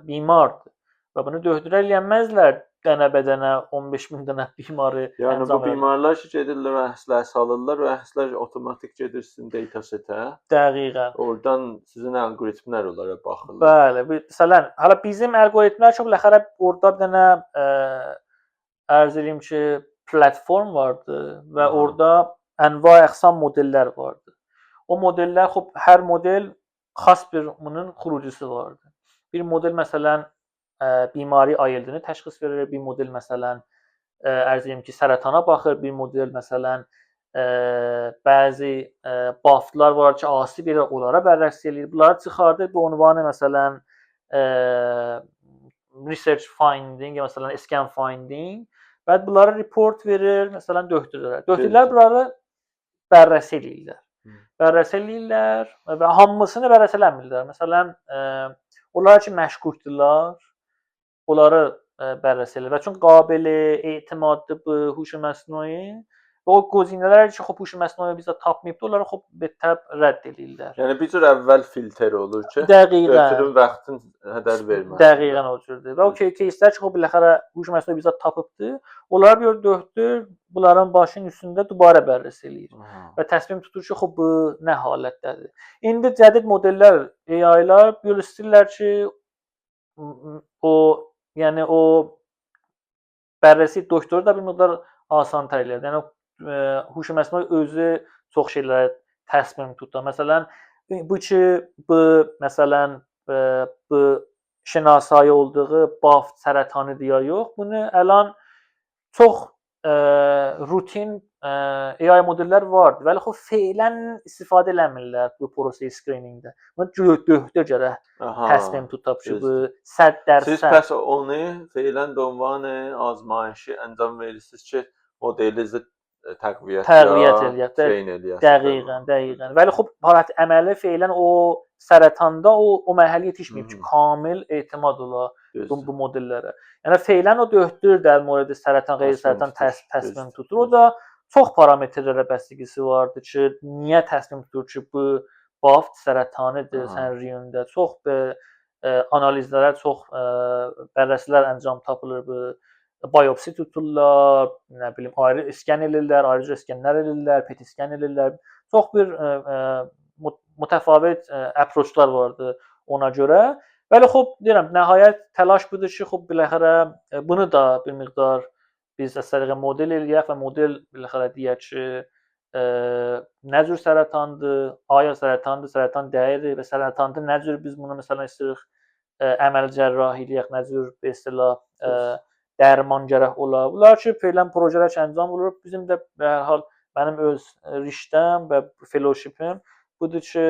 Speaker 2: bimardır. Və bunu döhdürə eləyənməzlər dənə-bədənə 15.000 dənə bimarı
Speaker 1: yəni bu bimarlar ki gedirlər əhslər salırlar və əhslər avtomatik gedir sizin datasetə.
Speaker 2: Dəqiqən.
Speaker 1: Oradan sizin alqoritmlər onlara baxırlar.
Speaker 2: Bəli, məsələn, hələ bizim alqoritmlər çox ləxərə orada bir dənə ərz edeyim ki platform vardı və orada ənva əqsam modellər vardı. O modellər xop hər model xas bir bunun xurucusu vardı. Bir model məsələn bimari ayıldığını təşxis verir, bir model məsələn ərz edeyim ki sərətana baxır, bir model məsələn bəzi baftlar var ki, asi bir onlara bərrəks eləyir. Bunları çıxardır, bu ünvanı məsələn research finding, məsələn scan finding və bunları report verir, məsələn doktorlara. Doktorlar bunları bərrəs eləyirlər. Bərrəs eləyirlər və hamısını bərrəs eləmirlər. Məsələn onlar ki məşkukdurlar, onları bərrəs eləyir və çünki qabili, etimadlı bu huş məsnai və o qozinələr ki, xop huş məsnai bizə tapmayıbdı, onları xop betəb rədd eləyirlər.
Speaker 1: Yəni bir cür əvvəl filtr olur ki,
Speaker 2: götürün
Speaker 1: vaxtın hədər verməsin.
Speaker 2: Dəqiqən o cürdür. Və o кейslər ki, xop biləxərə huş məsnai bizə tapıbdı, onları bir döhdür, bunların başının üstündə dubara bərrəs eləyir. Və təsmim tutur ki, xop bu nə halətdədir. İndi cədid modellər, AI-lar belə istəyirlər ki, yəni o bərrəsi doktoru da bir miqdar asan tərlər. Yəni huş məsnai özü çox şeylərə təsmim tutur. Məsələn, bu ki bu məsələn bu şinasai olduğu baft sərətanıdır ya yox, bunu əlan çox rutin AI modellər vardır. Vəli xo feilən istifadə eləmirlər bu proses screeningdə. Bunu döhdür gərək təsmim tutub ki, bu 100%.
Speaker 1: Siz pəs onu feilən də ünvanı azmayışı əncam verirsiniz ki, modelinizi təqviyyət eləyəsiniz.
Speaker 2: Dəqiqən. Vəli xo halət əməli feilən o sərətanda o mərhələyə yetişməyib ki, kamil etimad ola bu modellərə. Yəni feilən o döhdür dər mövzuda sərətan, qeyri-sərətan təsmin tutur. O da çox parametrlərə bəsliyisi vardı ki, niyə təsmin tutur ki, bu baft sərətanıdır sənin riyonunda. Çox analizlərə, çox bərrəsilər əncam tapılır. Bu biopsi tuturlar, nə bilim, ayrı iskan edirlər, ayrıca iskanlar edirlər, PET iskan edirlər. Çox bir mütəfavit approachlar vardı ona görə. Bəli, xop deyirəm, nəhayət təlaş budur ki, xop biləxərə bunu da bir miqdar biz əsərə model eləyək və model biləxərə deyək ki, nə cür sərətandır, aya sərətandır, sərətan dəyərir və sərətandır, nə cür biz bunu məsələn istəyirik əməli cərrahi eləyək, nə cür bir istilah dərman gərək ola. Bunlar ki, feilən projelər ki, əncam olur. Bizim də hər hal mənim öz riştəm və fellowshipim budur ki,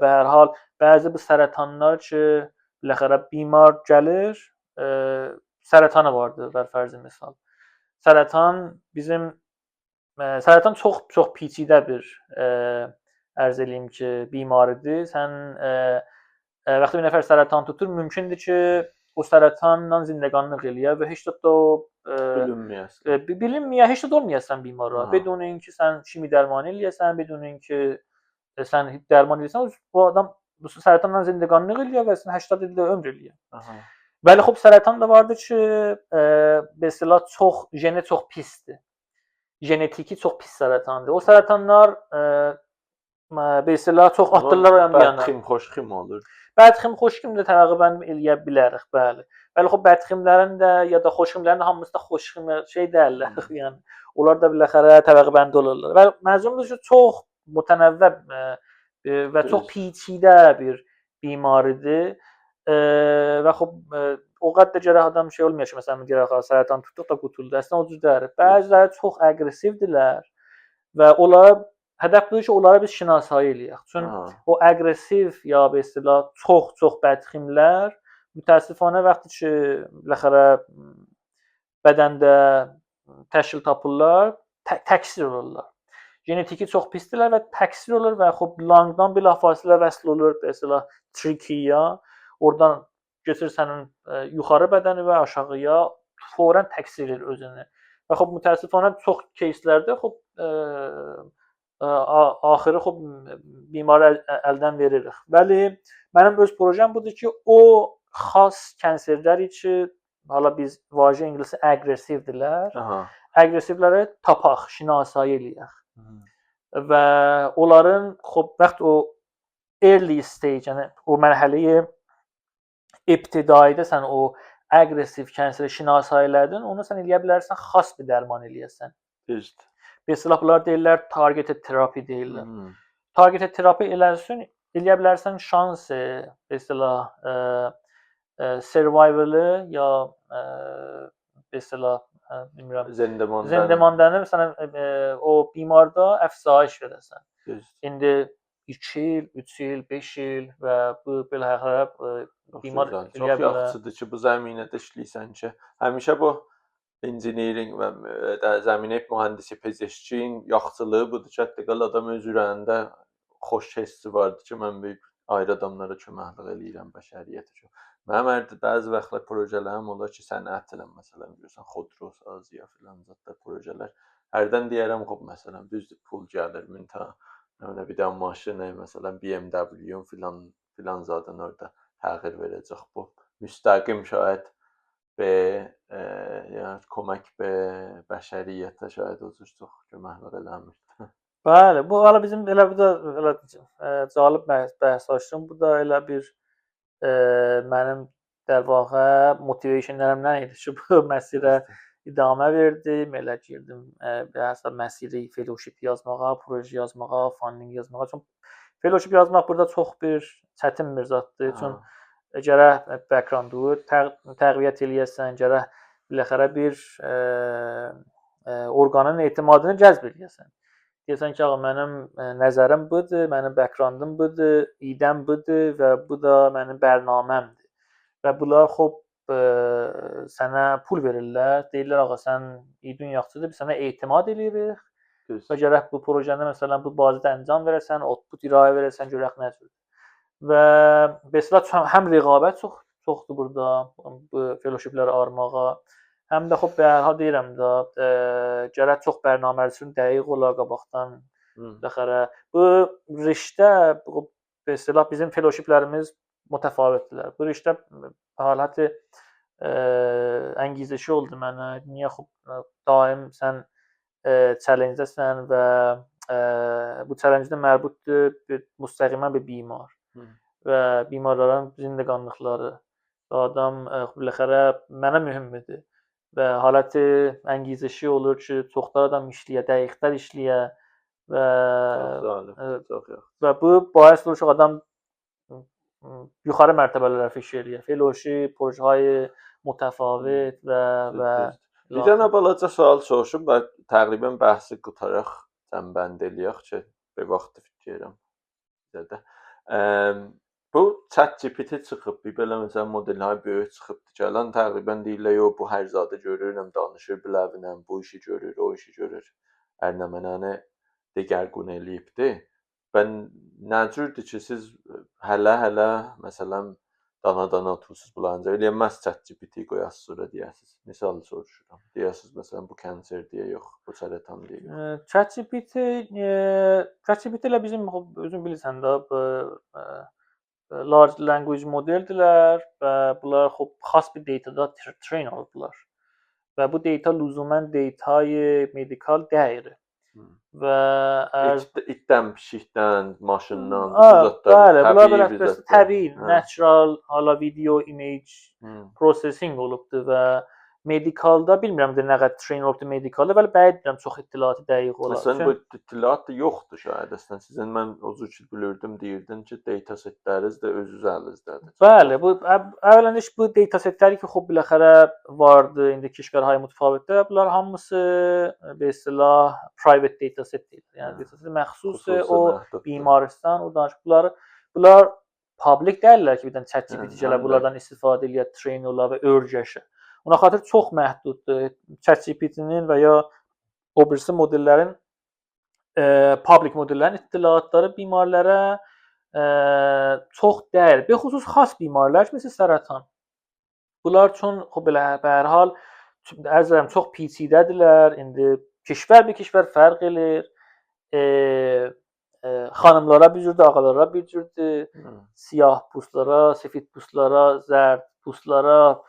Speaker 2: və hər hal bəzi bu sərətanlar ki, biləxərə bimar gəlir, sərətanı vardır, bər fərzi misal. Sərətan çox peçidə bir ərz eləyim ki, bimaridir. Sən vaxtı bir nəfər sərətan tutur, mümkündür ki, o sərətanla zindəqanlıq eləyə və heç də bilinməyə, heç də olmayəsən bimara. Bedunun ki, sən şimi dərmanı eləyəsən, bedunun ki, sən dərman eləyəsən, bu adam bu sərətanla zindəqanlıq eləyə və sən 80 ildə ömr eləyə. Bəli, xop sərətan da vardır ki, mesela çox jeni çox pisdir. genetiki çox pis sərətandır. O sərətanlar be istilah çox atdırlar o yan bu yana.
Speaker 1: Bədxim, xoşxim olur.
Speaker 2: Bədxim, xoşxim də təqribən eləyə bilərik, bəli. Bəli, xop bədximlərin də ya da xoşximlərin hamısı da xoşxim şey deyirlər. Yəni onlar da biləxərə təbəqəbəndə olurlar. Və məlumdur ki, çox mütənəvvə və çox پیچیده bir بیماریdir. Və xop o qədər gərək adam şey olmuyor ki, məsələn gərək sərətan tutduq da qutuldu. Əslində o cür deyil. Bəziləri çox aqressivdirlər və onlara hədəf budur ki, onları biz şinasayı eləyək. Çünki o aqressiv ya be istilah çox bədximlər mütəəssifanə vaxtı ki, biləxərə bədəndə təşkil tapırlar, təksir olurlar. Genetiki çox pisdirlər və təksir olur və xop langdan bilafasilə vəsl olur be istilah trikiya. Oradan götürür sənin yuxarı bədəni və aşağıya fौरən təksir edir özünü. Və xop mütəəssifanə çox кейslərdə xop axırı xop bimarı əldən veririk. Bəli, mənim öz projem budur ki, o xas kanserlər üçün hala biz vacə ingiliscə aqressivdirlər. Aqressivləri tapaq, şinasayı eləyək. Və onların xop vaxt o early stage, yəni o mərhələyə ibtidaidə sən o aqressiv kanseri şinasayı elədin, onu sən eləyə bilərsən, xas bir dərman eləyəsən.
Speaker 1: Düzdür.
Speaker 2: Mesela bunlar deyirlər targeted terapi deyirlər. Targeted terapi eləyə bilərsən şansı, mesela survival-ı ya mesela bilmirəm zindemandanı sənə o bimarda əfsayiş verəsən. İndi 2 il, 3 il, 5 il və bu belə bimar
Speaker 1: çox yaxşıdır ki, bu zəminədə işləyirsən ki, həmişə bu engineering və zəminə mühəndisi pezeşkin yaxşılığı budur ki, hətta adam öz ürəyində xoş hissi vardır ki, mən böyük ayrı adamlara köməklik eləyirəm bəşəriyyətə. Mənim bəzi vaxtlar projələrim olur ki, sənətlə məsələn görürsən, xodro saziya filan zətdə projelər. Hərdən deyərəm, xop məsələn, düzdür, pul gəlir, bir dənə maşın, məsələn, BMW filan zaten orada təxir verəcək bu. Müstəqim şayət yəni kömək be bəşəriyyətə şayət o cür çox köməklər eləmir.
Speaker 2: Bəli, bu hala bizim elə bu da cəlib bəhs açdım. Bu da elə bir mənim در واقع motivationlarımdan idi ki, bu məsirə idamə verdim, elə girdim hətta məsiri fellowship yazmağa, proje yazmağa, funding yazmağa. Çünki fellowship yazmaq burada çox bir çətin bir zaddır. Çünki gərək background-u təqviyyət eləyəsən, gərək biləxərə bir orqanın etimadını cəzb eləyəsən. Deyəsən ki, ağa mənim nəzərim budur, mənim background-um budur, idəm budur və bu da mənim bərnaməmdir. Və bunlar xop sənə pul verirlər. Deyirlər ağa sən idin yaxşıdır, biz sənə etimad eləyirik. Və gərək bu projedə məsələn bu bazədə əncam verəsən, output irayə verəsən, görək nə cür. Və mesela həm rəqabət çoxdur burada bu fellowshipləri almağa. Həm də xop hər hal deyirəm də gərək çox bərnaməlisinin dəqiq ola qabaqdan biləxərə. Bu riştə mesela bizim fellowshiplərimiz mütəfavitdirlər. Bu riştə halatı əngizəşi oldu mənə. Niyə xop daim sən challenge-dəsən və bu challenge-də mərbutdur müstəqimən bir bimar. Və bimarların zindeqanlıqları və adam biləxərə mənə mühümdür və halatı əngizəşi olur ki, çoxlar adam işləyə, dəqiqlər işləyə və bu باعث olur ki, adam yuxarı mərtəbələrə fiş eləyər. Fellowship, projeهای mütəfavit və
Speaker 1: bir dənə balaca sual soruşum və təqribən bəhsi qutaraq cəmbənd eləyək ki, bir vaxt fikirəm sizdə. Bu ChatGPT çıxıb, belə məsələn modellər böyük çıxıbdı ki, lan təqribən deyirlər, yo bu hər zadı görürəm, danışır biləvinəm, bu işi görür, o işi görür. Hər nə mənə digərgün eləyibdi. Ben nə cürdür ki, siz hələ məsələn dana oturursunuz bulanca, eləyəməz ChatGPT qoyasınız sonra deyəsiniz. Misal soruşuram. Deyəsiniz məsələn bu kanser deyə yox, bu sərətan deyə.
Speaker 2: ChatGPT ilə bizim özün bilirsən də large language modeldirlər və bunlar xop xas bir datada train olublar. və bu data lüzumən datayı medikal deyil. Və
Speaker 1: itdən, pişikdən, maşından,
Speaker 2: bəli, bunlar belə təbii, natural, hala video, image processing olubdur və medikalda bilmirəm də nə qədər train olubdur medikalda, bəli bəyidirəm çox ittilatı dəqiq olar.
Speaker 1: Əslən bu ittilat da yoxdur şayad. Əslən sizin mən o cür ki bilirdim, deyirdin ki, data setləriniz də öz üzərinizdədir.
Speaker 2: Bəli, bu əvvələn bu data setləri ki, xop biləxərə vardı, indi kişkarhay mütəfavitdir. Bunlar hamısı be istilah private data setdir. Yəni data set məxsus o bimaristan, o danışıqları. Bunlar public deyirlər ki, bir dənə ChatGPT gələ bunlardan istifadə eləyə, train ola və öyrəşə. Ona xatir çox məhduddur. ChatGPT-nin və ya o birisi modellərin public modellərin ittilatları bimarlara çox deyil. Bəxüsus xas bimarlar məsəl səratan. Bunlar üçün belə hər hal ərz edirəm çox peçidədirlər. İndi kişvər bir kişvər fərq eləyir. Xanımlara bir cürdür, ağalara bir cürdür. Siyah pustlara, sefid pustlara, zərd pustlara,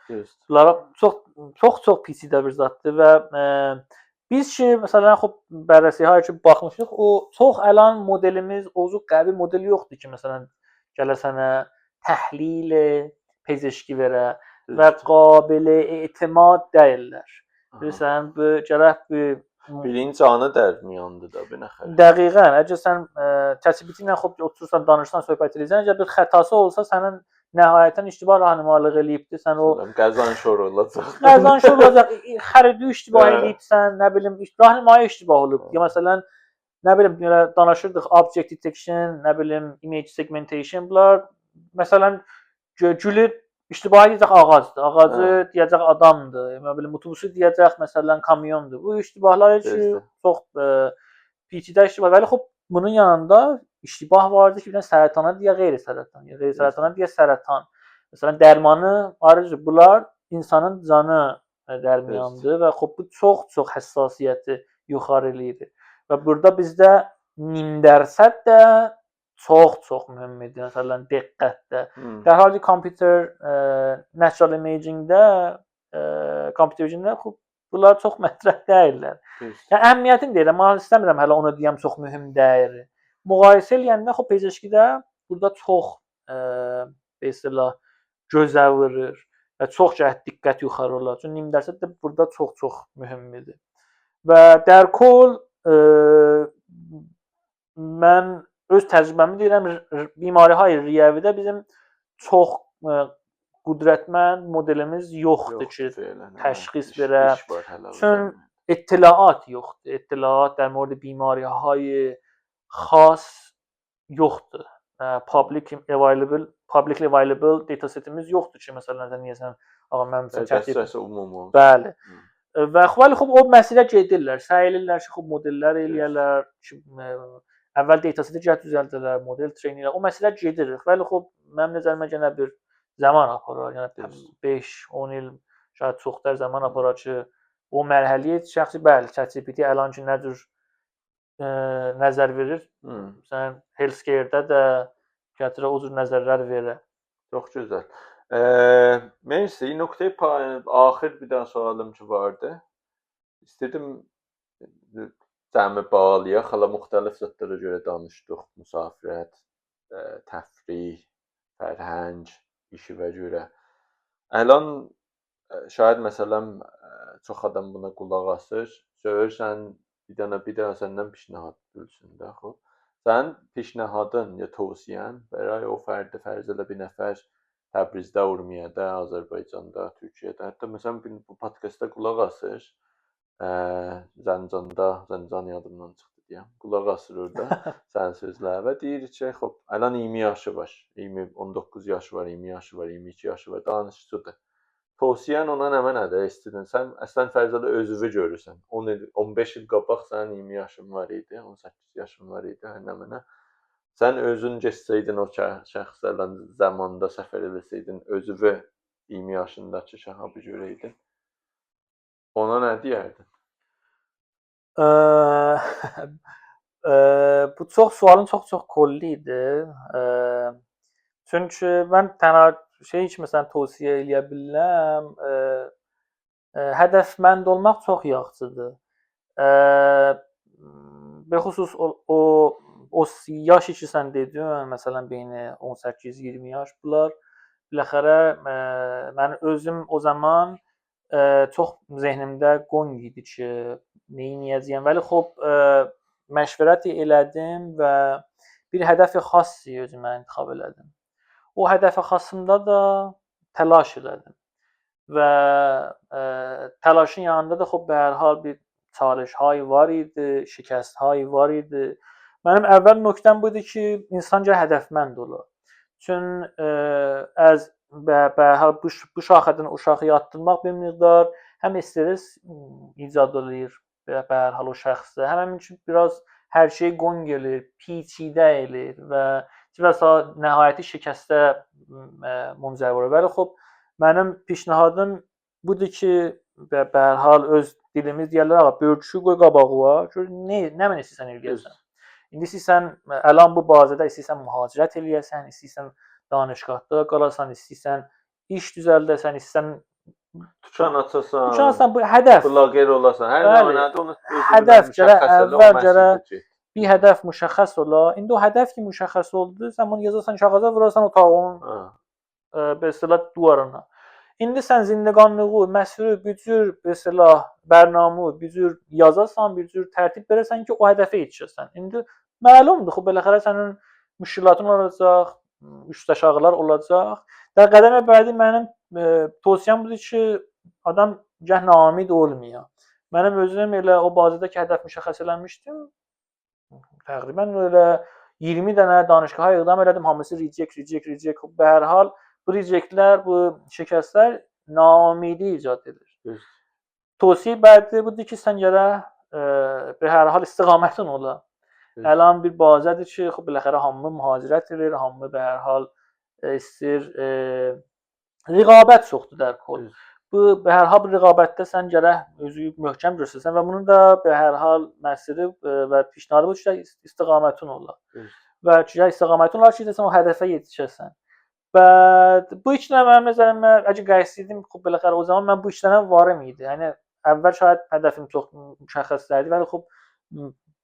Speaker 2: bunlara çox peçidə bir zaddır və biz ki məsələn xop bərrəsiyə ki baxmışıq, o çox əlan modelimiz ozuq qəvi model yoxdur ki, məsələn gələ sənə təhlil pezişki verə və qabil etimad deyirlər. Bilirsən, bu gərək
Speaker 1: birinci canı dərmiyandır da bir nəxər.
Speaker 2: Dəqiqən, əgər sən ChatGPT ilə xop oturursan, danışırsan, söhbət edirsən, əgər bir xətası olsa sənin nəhayətən iştibah rəhnumalıq eləyibdir, sən o
Speaker 1: qəzanşor olacaq.
Speaker 2: Qəzanşor olacaq, xəridə iştibah eləyibsən, nə bilim, rəhnumaya iştibah olub. Ya məsələn, nə bilim, danışırdıq object detection, nə bilim, image segmentation, bunlar məsələn gülür iştibah edəcək ağacdır. Ağacı deyəcək adamdır. Nə bilim, otobüsü deyəcək məsələn kamyondur. Bu iştibahlar üçün çox peçidə iştibah. Bəli, xop bunun yanında iştibah vardı ki, bir dənə sərətana deyə qeyri-sərətan, ya qeyri-sərətana deyə sərətan. Məsələn, dərmanı ayrıca bunlar insanın canı dərmiyandır və xop bu çox həssasiyyəti yuxarı eləyir. Və burada bizdə 0.5% də çox mühümdür. Məsələn, diqqətdə. Dərhal ki, computer natural imaging-də, computer vision-də xop bunlar çox mətrəh deyirlər. Yəni əhəmiyyətini deyirəm, amma istəmirəm hələ onu deyəm çox mühüm deyir. Müqayisə eləyəndə xop pezişkidə burada çox be istilah gözə vurur və çox cəhət diqqət yuxarı olar. Çünki 0.5% də burada çox mühümdür. Və dərkol mən öz təcrübəmi deyirəm, bimarihay riyavidə bizim çox qudrətmənd modelimiz yoxdur ki, təşxis verə. Çün ittilaat yoxdur. İttilaat در مورد بیماری‌های xas yoxdur. Publicly available data setimiz yoxdur ki, məsələn sən deyəsən, ağa mən
Speaker 1: məsələn
Speaker 2: bəli. Və xüsusilə xop o məsələ gedirlər, səy edirlər ki, xop modellər eləyirlər ki, əvvəl data seti cəhət düzəldərlər, model train edirlər. O məsələ gedir. Xüsusilə xop mənim nəzərimə yenə bir zaman aparar. Yəni 5-10 il şayad çoxdur zaman aparar ki, o mərhələyə şəxsi bəli, ChatGPT əlan ki, nə cür nəzər verir. Sən healthcare-də də gətirə o cür nəzərlər verir.
Speaker 1: Çox gözəl. Mersi, nöqtəyi axir bir daha sualım ki vardı. İstədim cəmi bağlayaq. Hala müxtəlif zətlərə görə danışdıq. Müsafirət, təfrih, fərhəng, işi və görə. Əlan şayad məsələn çox adam buna qulaq asır. Söyürsən bir dənə səndən pişnahad bilsin də, xop. Sən pişnahadın ya tövsiyən bəray o fərdi fərz elə bir nəfər Təbrizdə, Urmiyədə, Azərbaycanda, Türkiyədə, hətta məsələn bu podkastda qulaq asır. Zəncan yadımdan çıxdı deyəm. Qulaq asır orada sənin sözlərə və deyir ki, xop, əlan 20 yaşı var. 19 yaşı var, 20 yaşı var, 22 yaşı var, danışıcıdır. Tövsiyən ona nədir? İstədin sən əslən fərzədə özünü görürsən. 15 il qabaq sənin 20 yaşın var idi, 18 yaşın var idi, hər nə. Sən özün keçsəydin o şəxslərlə zamanda səfər eləsəydin, özünü 20 yaşındakı şəxsə görəydin. Ona nə deyərdin?
Speaker 2: Bu sualın çox kollidir. Çünki mən tənha şey heç məsələn tövsiyə eləyə bilmirəm. hədəfmənd olmaq çox yaxşıdır. Bəxüsus o yaş ki sən dedin, məsələn beyni 18-20 yaş bunlar biləxərə mən özüm o zaman çox zehnimdə qon idi ki, neyniyəcəyəm. Vəli xop məşvərət elədim və bir hədəf xassi özümə intikhab elədim. O hədəf xassında da təlaş elədim. Və təlaşın yanında da xop hər hal bir çalışhay var idi, şikəsthay var idi. Mənim əvvəl nöqtəm bu idi ki, insan gərək hədəfmənd ola. Çün az bu şaxədən o şaxıya atdırmaq bir miqdar həm stres icad edir və hər hal o şəxsdə, həm üçün biraz hər şey qon gəlir, پیچیده elir və nəhayəti şikəstə müncər olur. Bəli, xop mənim pişnahadım budur ki, və hər hal öz dilimiz deyirlər, ağa bölgüşü qoy qabağa, gör nə mən istəsən eləyəsən. İndi istəyirsən əlan bu bazədə istəyirsən mühacirət eləyəsən, istəyirsən danışqahda qalasan, istəyirsən iş düzəldəsən, istəyirsən
Speaker 1: dükan açasan,
Speaker 2: bu hədəf,
Speaker 1: bloger olasan, hər nədə onu
Speaker 2: hədəf gərək bir hədəf müşəxəs ola. İndi o hədəf ki müşəxəs oldu, sən bunu yazarsan kağıza, vurarsan otağın mesela duvarına. İndi sən zindəqanlığı, məsrü, bir cür mesela bərnamə, bir cür yazasan, bir cür tərtib verəsən ki, o hədəfə yetişəsən. İndi məlumdur, xub beləxərə sənin müşkilatın olacaq, üstəşağılar olacaq. Də qədəmə bədi mənim tövsiyəm budur ki, adam gəh naamid olmaya. Mənim özüm elə o bazədəki hədəf müşəxəs eləmişdim. Təqribən elə 20 dənə danışqaha iqdam elədim, hamısı reject. Bə hər hal bu rejectlər, bu şikəstlər naamidi icad edir. Tövsiyə bədi budur ki, sən gərək bə hər hal istiqamətin ola. Əlan bir bazədir ki, xub biləxərə hamı mühacirət edir, hamı bə hər hal istəyir rəqabət çoxdur dar kol. Bu bə hər hal bir rəqabətdə sən gərək özü möhkəm göstərsən və bunun da bə hər hal məsəli və pişnahadı bu ki, istiqamətin ola. Və ki, istiqamətin olar ki, sən o hədəfə yetişəsən. Və bu iki dənə mənim nəzərimdə əgər qəsdidim, xub biləxərə o zaman mən bu iki dənə varım idi. Yəni əvvəl şayad hədəfim çox müşəxəslərdi, vəli xub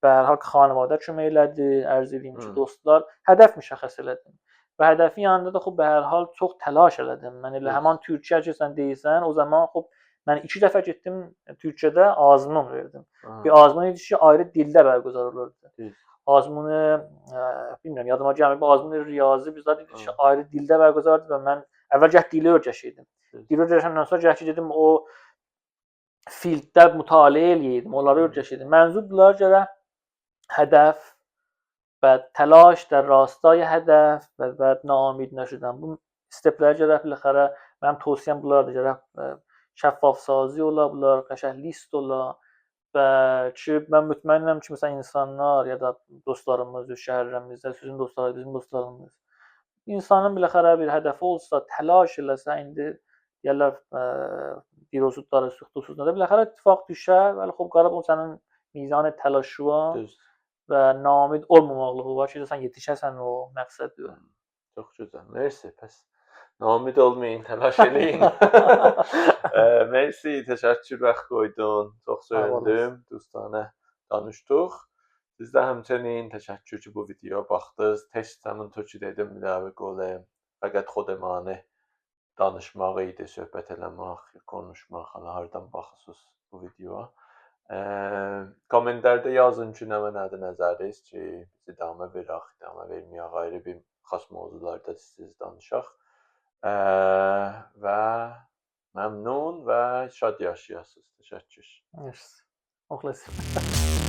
Speaker 2: bə hər hal xanəvadə kömək elədi, ərz edeyim ki, dostlar, hədəf müşəxəs elədim. Və hədəfin yanında da xub bə hər hal çox təlaş elədim. Mən elə həman Türkiyə ki, sən deyirsən, o zaman xub mən 2 dəfə getdim Türkiyədə azmun verdim. Bir azmun idi ki, ayrı dildə bərgüzar olurdu. Azmunu bilmirəm, yadıma gəlmir. Bu azmun riyazi bizdə idi ki, ayrı dildə bərgüzar olurdu və mən əvvəlcə dili öyrəşirdim. Dili öyrəşəndən sonra gəl ki, dedim o filddə mütaliə eləyirdim, onları öyrəşirdim. Mənzublar gərək hədəf və təlaş در راستای هدف və naamid نشدن. Bu steplər gərək biləxərə mənim tövsiyəm bunlardır. Gərək şəffaf sazi ola, bunlar qəşəng list ola və ki mən mütməinnəm ki, məsələn insanlar ya da dostlarımız, şəhərlərimizdə, sizin dostlarınız, bizim dostlarımız insanın biləxərə bir hədəfi olsa, təlaş eləsə, indi deyirlər dirosudları suxtusuz nədə biləxərə ittifaq düşər, vəli xub qarab o sənin mizan təlaşı var. Və naamid olmamaqlığı var ki, sən yetişəsən o məqsədə.
Speaker 1: Çox gözəl. Mersi. Pəs naamid olmayın, təlaş eləyin. Mersi, təşəkkür vaxt qoydun. Çox sevindim. Dostanə danışdıq. Siz də həmçinin təşəkkür ki, bu videoya baxdınız. Test həminطور ki dedim, müdafiə qolum. Fəqət xodemanə danışmaq idi, söhbət eləmək, konuşmaq, hardan baxırsınız bu videoya. Kommentlərdə yazın ki, nədir nəzəriniz ki, biz idamə verək, idamə verməyək, ayrı bir xas mövzularda siz danışaq. Və məmnun və şad yaşayasınız. Təşəkkür.
Speaker 2: Oxlasın.